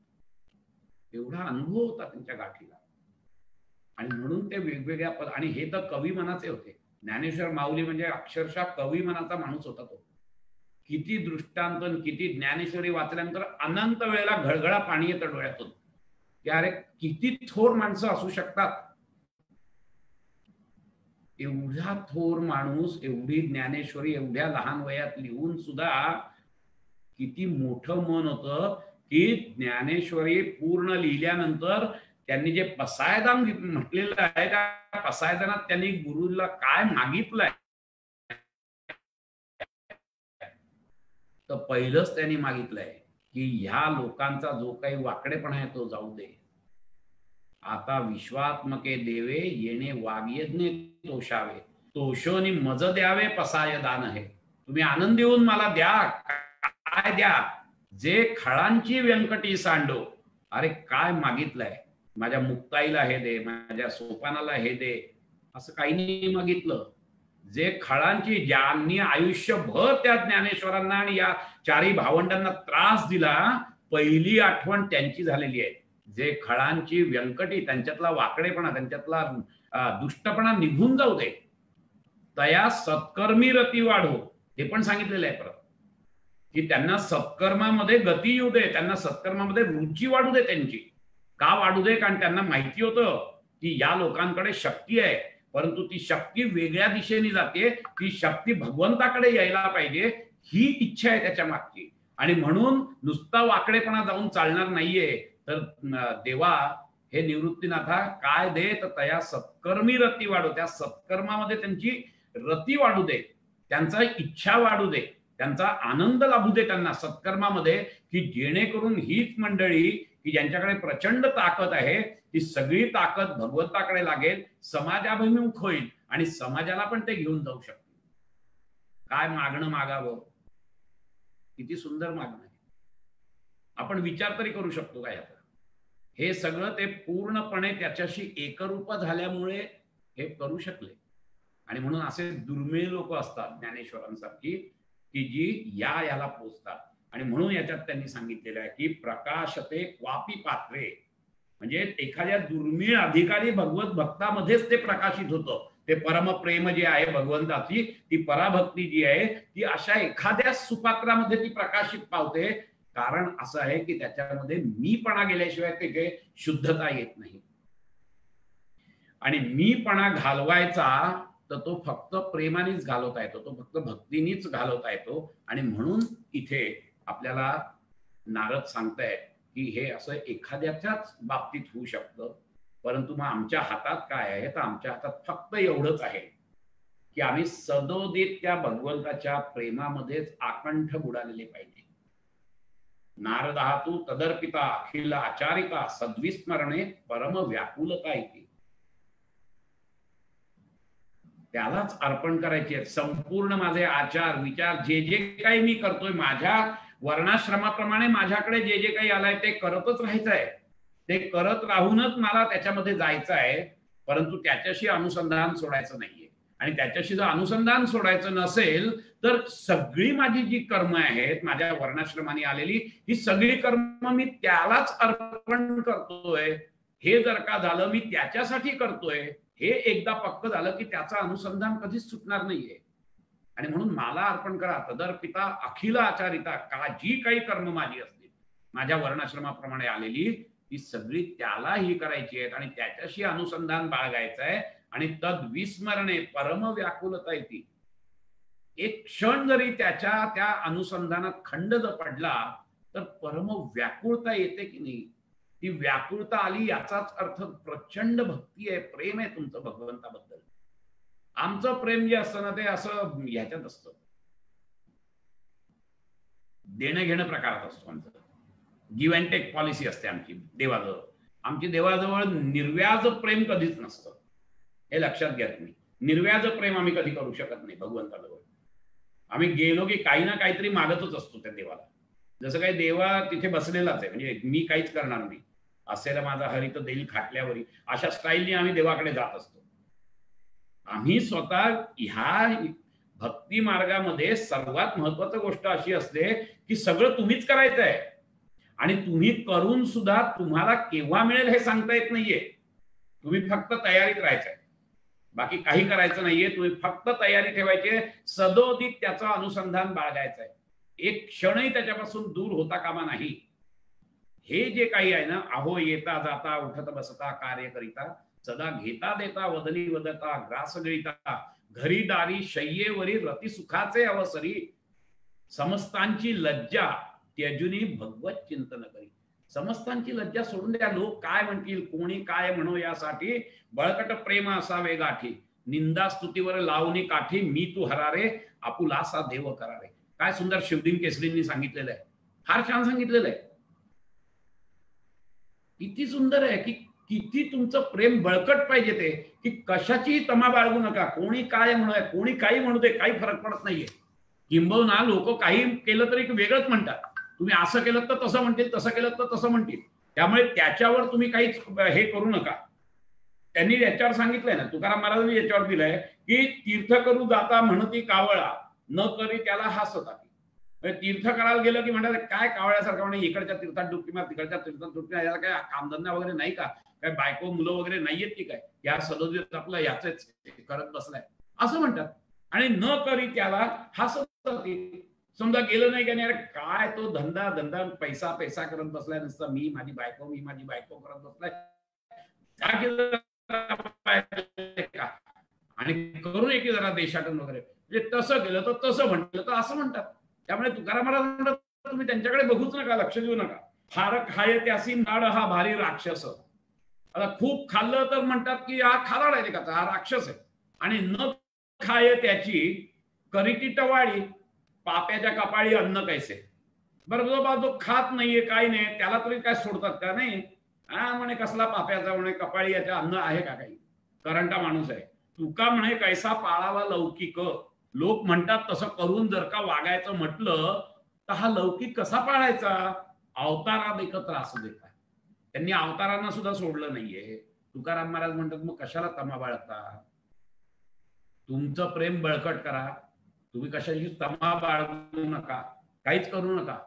एवढा अनुभव होता त्यांच्या गाठीला, आणि म्हणून ते वेगवेगळ्या आणि हे तर कवी मनाचे होते. ज्ञानेश्वर माऊली म्हणजे अक्षरशः कवी मनाचा माणूस होता तो. किती दृष्टांत, किती ज्ञानेश्वरी वाचल्यानंतर अनंत वेळेला घळघळा पाणी येतं डोळ्यातून, की अरे किती थोर माणसं असू शकतात. एवढा थोर माणूस, एवढी ज्ञानेश्वरी एवढ्या लहान वयात लिहून सुद्धा किती मोठं मन होतं, की ज्ञानेश्वरी पूर्ण लिहिल्यानंतर त्यांनी जे पसायदान म्हटलेलं आहे, त्या पसायदानात त्यांनी गुरुला काय मागितलंय, तर पहिलंच त्यांनी मागितलंय की ह्या लोकांचा जो काही वाकडेपणा आहे तो जाऊ दे. आता विश्वात्मके देवे येणे वागयज्ञे तोषावे, तोषोनी मज द्यावे पसाय दान आहे. तुम्ही आनंद देऊन मला द्या. काय द्या? जे खळांची व्यंकटी सांडो. अरे काय मागितलंय? माझ्या मुक्ताईला हे दे, माझ्या सोपानाला हे दे, असं काही नाही मागितलं. जे खळांची, ज्यांनी आयुष्यभर त्या ज्ञानेश्वरांना आणि या चारी भावंडांना त्रास दिला, पहिली आठवण त्यांची झालेली आहे. जे खळांची व्यंकटी, त्यांच्यातला वाकडेपणा, त्यांच्यातला दुष्टपणा निघून जाऊ दे. तया सत्कर्मी रती वाढो, हे पण सांगितलेलं आहे परत, की त्यांना सत्कर्मामध्ये गती येऊ दे, त्यांना सत्कर्मामध्ये रुची वाढू दे त्यांची. का वाढू दे? कारण त्यांना माहिती होतं की या लोकांकडे शक्ती आहे, परंतु ती शक्ती वेगळ्या दिशेने जाते. ती शक्ती भगवंताकडे यायला पाहिजे, ही इच्छा आहे त्याच्या मागची. आणि म्हणून नुसता वाकडेपणा जाऊन चालणार नाहीये. तर देवा हे निवृत्तीनाथा काय दे? तर तया सत्कर्मी रती वाढू, त्या सत्कर्मामध्ये त्यांची रती वाढू दे, त्यांचा इच्छा वाढू दे, त्यांचा आनंद लाभू दे त्यांना सत्कर्मामध्ये, की जेणेकरून हीच मंडळी की ज्यांच्याकडे प्रचंड ताकद आहे, ती सगळी ताकद भगवंताकडे लागेल, समाजाभिमुख होईल, आणि समाजाला पण ते घेऊन जाऊ शकतील. काय मागणं मागावं? किती सुंदर मागणं आहे. आपण विचार तरी करू शकतो का याचा? हे सगळं ते पूर्णपणे त्याच्याशी एकरूप झाल्यामुळे हे करू शकले. आणि म्हणून असे दुर्मिळ लोक असतात ज्ञानेश्वरांसारखी, की जी याला पोचतात. आणि म्हणून याच्यात त्यांनी सांगितलेलं आहे की प्रकाशते क्वापी पात्रे, म्हणजे एखाद्या दुर्मिळ अधिकारी भगवत भक्तामध्येच ते प्रकाशित होतं. ते परमप्रेम जे आहे भगवंताची, ती पराभक्ती जी आहे, ती अशा एखाद्या सुपात्रामध्ये ती प्रकाशित पावते. कारण असं आहे की त्याच्यामध्ये मीपणा गेल्याशिवाय ते काही शुद्धता येत नाही. आणि मीपणा घालवायचा तर तो फक्त प्रेमानेच घालवता येतो, तो फक्त भक्तीनेच घालवता येतो. आणि म्हणून इथे आपल्याला नारद सांगतायत की हे असं एखाद्याच्याच बाबतीत होऊ शकतं, परंतु मग आमच्या हातात काय आहे? तर आमच्या हातात फक्त एवढंच आहे की आम्ही सदोदित त्या भगवंताच्या प्रेमामध्येच आकंठ बुडालेले पाहिजे. नारदातू तदर्पिता अखिल आचारिता सद्विस्मरणे परम व्याकुलता येते. त्यालाच अर्पण करायचे संपूर्ण माझे आचार विचार, जे जे काही मी करतोय, माझ्या वर्णाश्रमाप्रमाणे माझ्याकडे जे जे काही आलंय ते करतच राहायचं आहे. ते करत राहूनच मला त्याच्यामध्ये जायचं आहे, परंतु त्याच्याशी अनुसंधान सोडायचं नाहीये. आणि त्याच्याशी जर अनुसंधान सोडायचं नसेल तर सगळी माझी जी कर्म आहेत, माझ्या वर्णाश्रमाने आलेली ही सगळी कर्म मी त्यालाच अर्पण करतोय. हे जर का झालं, मी त्याच्यासाठी करतोय, हे एकदा पक्क झालं की त्याचं अनुसंधान कधीच सुटणार नाहीये. आणि म्हणून मला अर्पण करा तदर्पिता अखिल आचारिता, का जी काही कर्म माझी असतील माझ्या वर्णाश्रमाप्रमाणे आलेली, ती सगळी त्यालाही करायची आहेत आणि त्याच्याशी अनुसंधान बाळगायचं आहे. आणि तद विस्मरणे परम व्याकुलता येते. एक क्षण जरी त्याच्या त्या अनुसंधानात खंड जर पडला तर परम व्याकुळता येते की नाही? ती व्याकुळता आली याचाच अर्थ प्रचंड भक्ती आहे, प्रेम आहे तुमचं भगवंताबद्दल. आमचं प्रेम जे असतं ना, ते असं ह्याच्यात असतं, देणं घेणं प्रकारात असतो. आमचं गिव्ह अँड टेक पॉलिसी असते आमची देवाजवळ, आमची देवाजवळ निर्व्याज प्रेम कधीच नसतं, हे लक्षात घ्या तुम्ही. निर्व्याज प्रेम आम्ही कधी करू शकत नाही भगवंताजवळ. आम्ही गेलो की काही ना काहीतरी मागतच असतो त्या देवाला. जसं काही देवा तिथे बसलेलाच आहे, म्हणजे मी काहीच करणार नाही, असेल माझा हरी तर देईल खाटल्यावरी, अशा स्टाईलने आम्ही देवाकडे जात असतो. आम्ही स्वतः ह्या भक्ती मार्गामध्ये सर्वात महत्वाची गोष्ट अशी असते की सगळं तुम्हीच करायचं आहे, आणि तुम्ही करून सुद्धा तुम्हाला केव्हा मिळेल हे सांगता येत नाहीये. तुम्ही फक्त तयारीत राहायचंय, बाकी काही करायचं नाहीये. तुम्ही फक्त तयारी ठेवायची, सदोदित त्याचं अनुसंधान बाळगायचंय, एक क्षणही त्याच्यापासून दूर होता कामा नाही. हे जे काही आहे ना, अहो येता जाता उठत बसता कार्य करिता, सदा घेता देता वदनी वदता ग्रास गळिता, घरी दारी शय्येवरी रती सुखाचे अवसरी, समस्तांची लज्जा त्यजुनी भगवत चिंतन करी. समस्तांची लज्जा सोडून द्या. लोक काय म्हणतील, कोणी काय म्हणो, यासाठी बळकट प्रेम असावे गाठी, निंदा स्तुतीवर लावणी काठी, मी तू हरारे आपुलासा देव करारे. काय सुंदर शिवदिन केसरींनी सांगितलेलं आहे, फार छान सांगितलेलं आहे. किती सुंदर आहे की किती तुमचं प्रेम बळकट पाहिजे ते, की कशाची तमा बाळगू नका. कोणी काय म्हणूय, कोणी काही म्हणू दे, काही फरक पडत नाहीये. किंबहुना लोक काही केलं तरी वेगळंच म्हणतात. तुम्ही असं केलं तर तसं म्हणतील, तसं केलं तर तसं म्हणतील. त्यामुळे त्याच्यावर तुम्ही काहीच हे करू नका. त्यांनी याच्यावर सांगितलंय ना, तुकाराम महाराजांनी याच्यावर दिलंय की तीर्थ करू जाता म्हणती कावळा, न करी त्याला हसता. तीर्थ करायला गेलं की म्हणतात काय कावळ्यासारखं, म्हणजे इकडच्या तीर्थात डुबकी मार, तिकडच्या तीर्थात डुबकी मार, याला काय कामधंदा वगैरे नाही का, काय बायको मुलं वगैरे नाहीयेत की काय, या सदोदित आपलं याच करत बसलाय असं म्हणतात. आणि न करी त्याला हसत. समजा गेलं नाही का, नाही अरे काय तो धंदा धंदा पैसा पैसा करत बसलाय, नुसतं मी माझी बायको करत बसलाय, आणि करून एक जरा देशाटन वगैरे, म्हणजे तसं केलं तर तसं म्हटलं तर असं म्हणतात. त्यामुळे तुकाराम महाराज म्हणतात तुम्ही त्यांच्याकडे बघूच नका, लक्ष देऊ नका. फार खाय त्यासी नाड हा भारी राक्षस. आता खूप खाल्लं तर म्हणतात की हा खादाड आहे का, हा राक्षस आहे. आणि न खाय त्याची करीती टवाळी, पाप्याच्या कपाळी अन्न कैसे. बरोबर, तो खात नाहीये काय नाही, त्याला तरी काय सोडतात का, नाही हा म्हणे कसला पाप्याचा म्हणे कपाळी, याच्या अन्न आहे का काही, करंटा माणूस आहे. तुका म्हणे कैसा पाळावा लौकिक. लोक म्हणतात तसं करून जर का वागायचं म्हटलं तर हा लौकिक कसा पाळायचा. अवतारात एकत्र असू देता, त्यांनी अवतारांना सुद्धा सोडलं नाहीये. तुकाराम महाराज म्हणतात मग कशाला तमा बाळगता, तुमचं प्रेम बळकट करा. तुम्ही कशाची तमा बाळगू नका, काहीच करू नका.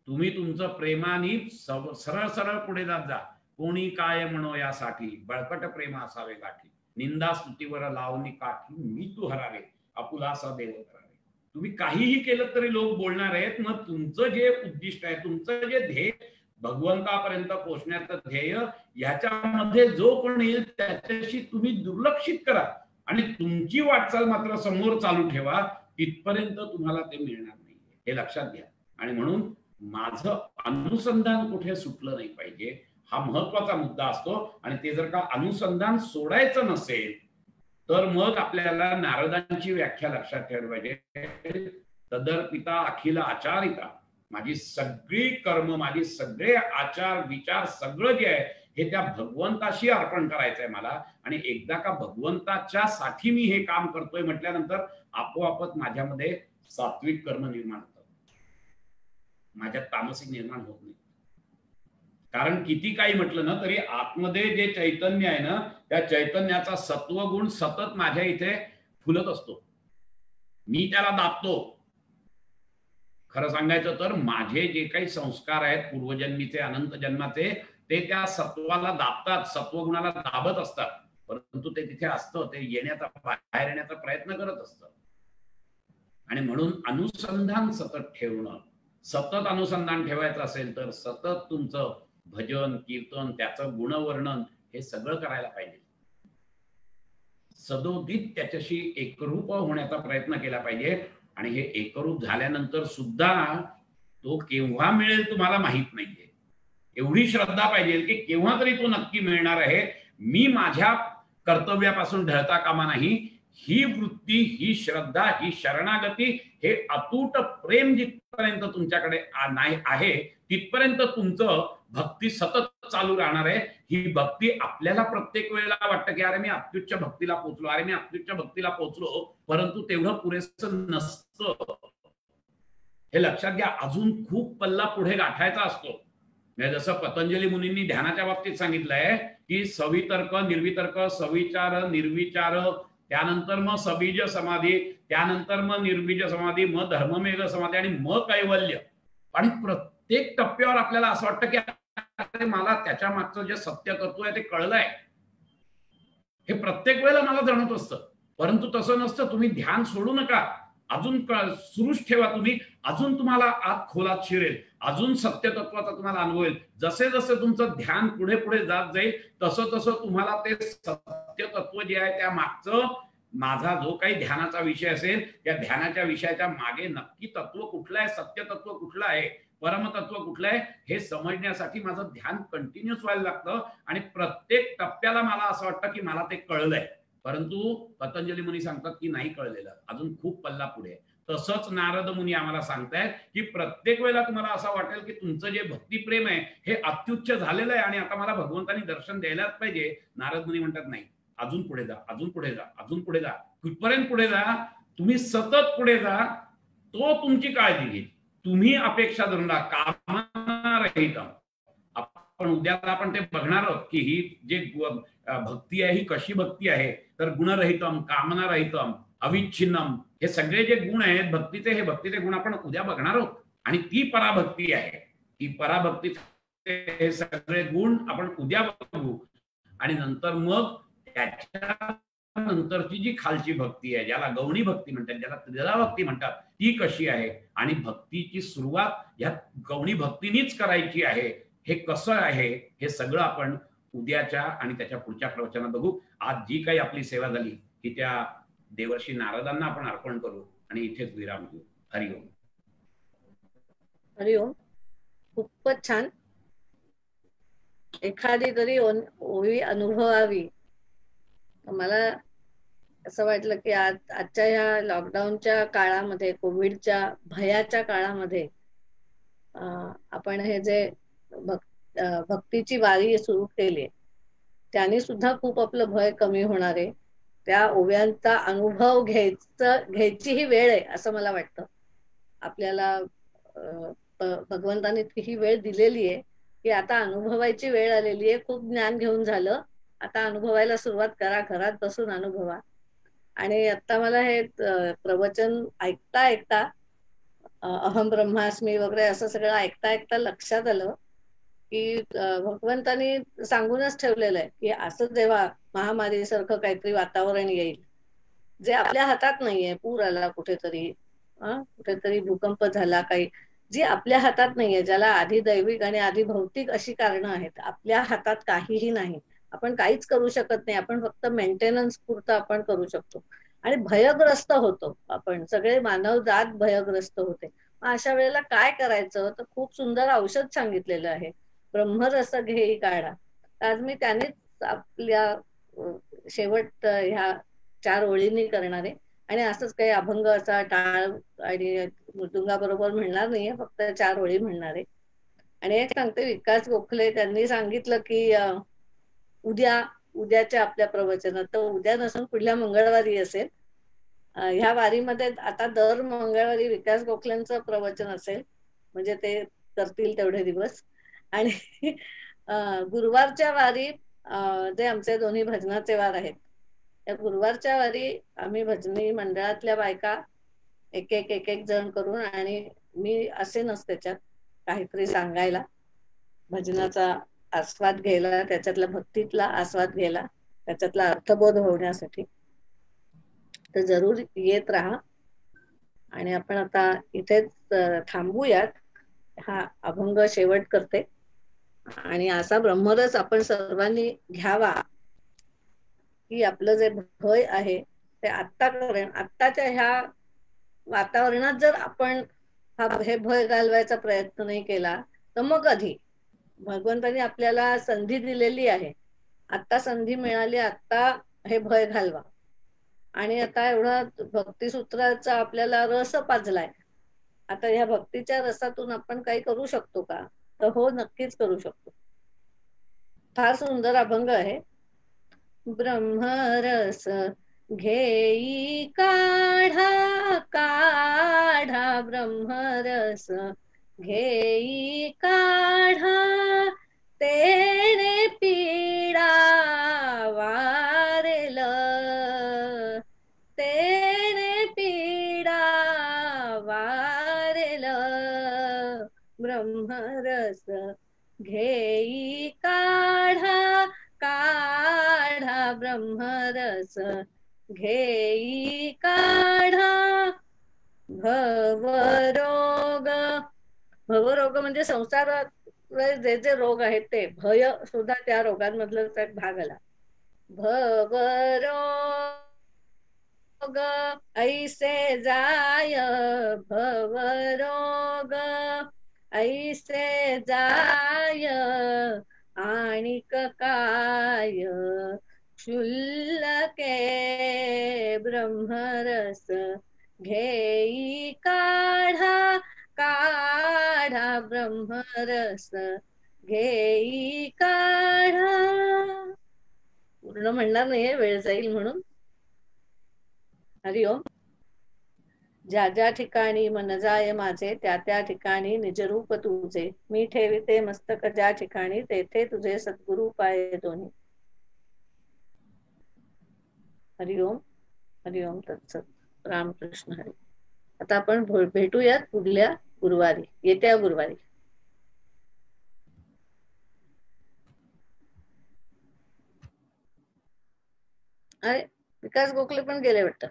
तुम्ही तुमचं प्रेमाने सरळ सरळ पुढे जात जा. कोणी काय म्हणो यासाठी बळकट प्रेम असावे गाठी, निंदा स्तुतीवर लावणी काठी, मी तू हरावे आपुलासा देव करावे. तुम्ही काहीही केलं तरी लोक बोलणार आहेत. मग तुमचं जे उद्दिष्ट आहे, तुमचं जे ध्येय, भगवंतापर्यंत पोहोचण्याचं ध्येय, याच्यामध्ये जो कोण येईल त्याच्याशी तुम्ही दुर्लक्षित करा आणि तुमची वाटचाल मात्र समोर चालू ठेवा. तिथपर्यंत तुम्हाला ते मिळणार नाही, हे लक्षात घ्या. आणि म्हणून माझं अनुसंधान कुठे सुटलं नाही पाहिजे, हा महत्वाचा मुद्दा असतो. आणि ते जर का अनुसंधान सोडायचं नसेल तर मग आपल्याला नारदांची व्याख्या लक्षात ठेवली पाहिजे. तदर पिता अखिल आचारिता, माझी सगळी कर्म, माझी सगळे आचार विचार सगळं जे आहे हे त्या भगवंताशी अर्पण करायचंय मला. आणि एकदा का भगवंताच्या साठी मी हे काम करतोय म्हटल्यानंतर आपोआपच माझ्यामध्ये सात्विक कर्म निर्माण होतात, माझ्यात तामसिक निर्माण होत नाही. कारण किती काही म्हटलं ना तरी आतमध्ये जे चैतन्य आहे ना, त्या चैतन्याचा सत्वगुण सतत माझ्या इथे फुलत असतो, मी त्याला दाबतो. खरं सांगायचं तर माझे जे काही संस्कार आहेत पूर्वजन्मीचे अनंत जन्माचे, ते त्या सत्वाला दाबतात, सत्वगुणाला दाबत असतात. परंतु ते तिथे असतं, ते येण्याचा बाहेर येण्याचा प्रयत्न करत असतं. आणि म्हणून अनुसंधान सतत ठेवणं, सतत अनुसंधान ठेवायचं असेल तर सतत तुमचं भजन कीर्तन, त्याचं गुणवर्णन हे सगळं करायला पाहिजे. सदोदित त्याच्याशी एकरूप होण्याचा प्रयत्न केला पाहिजे. आणि हे एकरूप झाल्यानंतर सुद्धा तो केव्हा मिळेल तुम्हाला माहित नाहीये. एवढी श्रद्धा पाहिजे की केव्हा तरी तो नक्की मिळणार आहे. मी माझ्या कर्तव्यापासून ढळता कामा नाही. ही वृत्ती, ही श्रद्धा, ही शरणागती, हे अतूट प्रेम जिथपर्यंत तुमच्याकडे नाही आहे तिथपर्यंत तुमचं भक्ती सतत चालू राहणार आहे. ही भक्ती आपल्याला प्रत्येक वेळेला वाटतं की अरे मी अत्युच्च भक्तीला पोहोचलो, अरे मी अत्युच्च भक्तीला पोहोचलो, परंतु तेवढं पुरेसं नसतं. हे लक्षात घ्या. अजून खूप पल्ला पुढे गाठायचा असतो. जसं पतंजली मुनींनी ध्यानाच्या बाबतीत सांगितलंय की सवितर्क, निर्वितर्क, सविचार, निर्विचार, त्यानंतर मग सबीज समाधी, त्यानंतर मग निर्बीज समाधी, मग धर्ममेघ समाधी आणि मग कैवल्य. आणि प्रत्येक टप्प्यावर आपल्याला असं वाटतं की मला त्याच्या मागचं जे सत्य तत्व आहे ते कळलंय. हे प्रत्येक वेळेला मला जाणवत असतं, परंतु तसं नसतं. तुम्ही ध्यान सोडू नका, अजून सुरूच ठेवा. तुम्ही अजून तुम्हाला आत खोलात शिरेल, अजून सत्यतत्वाचा तुम्हाला अनुभव येईल. जसे जसे तुमचं ध्यान पुढे पुढे जात जाईल तसं तसं तुम्हाला ते सत्यतत्व जे आहे त्या मागचं, माझा जो काही ध्यानाचा विषय असेल त्या ध्यानाच्या विषयाच्या मागे नक्की तत्व कुठलं आहे, सत्यतत्व कुठलं आहे, परमतत्व कुठलं आहे, हे समजण्यासाठी माझं ध्यान कंटिन्युअस व्हायला लागतं. आणि प्रत्येक टप्प्याला मला असं वाटतं की मला ते कळलंय, परंतु पतंजली मुनी सांगतात की नाही कळलेलं, अजून खूप पल्ला पुढे. तसंच नारद मुनी आम्हाला सांगतायत की प्रत्येक वेळेला तुम्हाला असं वाटेल की तुमचं जे भक्तिप्रेम आहे हे अत्युच्च झालेलं आहे आणि आता मला भगवंतानी दर्शन द्यायलाच पाहिजे. नारद मुनी म्हणतात नाही, अजून पुढे जा, अजून पुढे जा, अजून पुढे जा. कुठपर्यंत पुढे जा? तुम्ही सतत पुढे जा, तो तुमची काळजी घेईल. तुम्ही अपेक्षा धरून कामना रहित. आपण उद्याला आपण ते बघणार आहोत की ही जे भक्ती आहे ही कशी भक्ती आहे. तर गुणरहितम, कामनारहितम, अविच्छिन्नम, हे सगळे जे गुण आहेत भक्तीचे, हे भक्तीचे गुण आपण उद्या बघणार आहोत. आणि ती पराभक्ती आहे. ती पराभक्तीचे हे सगळे गुण आपण उद्या बघू. आणि नंतर मग त्याच्या नंतरची जी खालची भक्ती आहे, ज्याला गौणी भक्ती म्हणतात, ज्याला त्रिधा भक्ती म्हणतात, ती कशी आहे. आणि भक्तीची सुरुवात ह्या गौणी भक्तीनीच करायची आहे. हे कसं आहे हे सगळं आपण उद्याच्या आणि त्याच्या पुढच्या प्रवचनात बघू. आज जी काही आपली सेवा झाली ती त्या देवर्षी नारदांना आपण अर्पण करू आणि इथेच विराम घेऊ. हरिओम. हरिओम. खूपच छान. एखादी तरी ओवी अनुभवावी. मला असं वाटलं की आजच्या ह्या लॉकडाऊनच्या काळामध्ये, कोविडच्या भयाच्या काळामध्ये आपण हे जे भक्तीची वारी सुरू केली त्याने सुद्धा खूप आपलं भय कमी होणार आहे. त्या ओव्यांचा अनुभव घ्यायची ही वेळ आहे असं मला वाटतं. आपल्याला भगवंताने ही वेळ दिलेली आहे की आता अनुभवायची वेळ आलेली आहे. खूप ज्ञान घेऊन झालं, आता अनुभवायला सुरुवात करा, घरात बसून अनुभवा. आणि आता मला हे प्रवचन ऐकता ऐकता अहम ब्रह्मास्मी वगैरे असं सगळं ऐकता ऐकता लक्षात आलं की भगवंतानी सांगूनच ठेवलेलं आहे की असं जेव्हा महामारी सारखं काहीतरी वातावरण येईल जे आपल्या हातात नाहीये, पूर आला कुठेतरी, कुठेतरी भूकंप झाला, काही जी आपल्या हातात नाहीये, ज्याला आधी दैविक आणि आधी भौतिक अशी कारणं आहेत, आपल्या हातात काहीही नाही, आपण काहीच करू शकत नाही, आपण फक्त मेंटेनन्स पुरतं आपण करू शकतो आणि भयग्रस्त होतो. आपण सगळे मानवजात भयग्रस्त होते. अशा वेळेला काय करायचं, तर खूप सुंदर औषध सांगितलेलं आहे, ब्रह्मरस घेई काढा. आज मी त्यानेच आपल्या शेवट ह्या 4 ओळींनी करणार आहे आणि असंच काही अभंग असा टाळ आणि मृदुंगाबरोबर म्हणणार नाहीये, फक्त 4 ओळी म्हणणार आहे. आणि एक सांगते, विकास गोखले त्यांनी सांगितलं की उद्याच्या आपल्या प्रवचनात, तर उद्या नसून पुढल्या मंगळवारी असेल. ह्या वारीमध्ये आता दर मंगळवारी विकास गोखलेंचं प्रवचन असेल, म्हणजे ते करतील तेवढे दिवस. आणि गुरुवारच्या वारी जे आमचे दोन्ही भजनाचे वार आहेत, त्या गुरुवारच्या वारी आम्ही भजनी मंडळातल्या बायका एक एक जण करून, आणि मी असेनच त्याच्यात काहीतरी सांगायला, भजनाचा आस्वाद घ्यायला, त्याच्यातला भक्तीतला आस्वाद घ्यायला, त्याच्यातला अर्थबोध होण्यासाठी. तर जरूर येत राहा. आणि आपण आता इथेच थांबूयात. हा अभंग शेवट करते आणि असा ब्रह्मरस आपण सर्वांनी घ्यावा की आपलं जे भय आहे ते आत्ताच्या ह्या वातावरणात जर आपण हे भय घालवायचा प्रयत्न नाही केला तर मग कधी. भगवंतानी आपल्याला संधी दिलेली आहे, आत्ता संधी मिळाली, आत्ता हे भय घालवा. आणि आता एवढा भक्तिसूत्राचा आपल्याला रस पाजलाय. आता ह्या भक्तीच्या रसातून आपण काही करू शकतो का? तर हो, नक्कीच करू शकतो. फार सुंदर अभंग आहे. ब्रह्मरस घेई काढा काढा, ब्रह्मरस घेई काढा, तेने पीडा वारेल, तेने पीडा वारेल, ब्रह्मरस घेई काढा काढा, ब्रह्मरस घेई काढा, भवरोग. भवरोग म्हणजे संसारात जे जे रोग आहेत ते, भय सुद्धा त्या रोगांमधलाच एक भाग आला. भवरोग ऐसे जाय, भवरोग ऐसे जाय, आणिक काय क्षुल्लके, ब्रह्मरस घेई काढा काढा, ब्रह्मरस घेई काढा. पूर्ण म्हणणार नाहीये, वेळ जाईल म्हणून. हरिओम. ज्या ज्या ठिकाणी मन जाय माझे, त्या त्या ठिकाणी निजरूप तुझे, मी ठेविते मस्तक ज्या ठिकाणी, तेथे तुझे सद्गुरु पाय दोन्ही. हरिओम. हरिओम तत्सत. रामकृष्ण हरी. आता आपण भेटूयात पुढल्या गुरुवारी, येत्या गुरुवारी. अरे, विकास गोखले पण गेले वाटतं.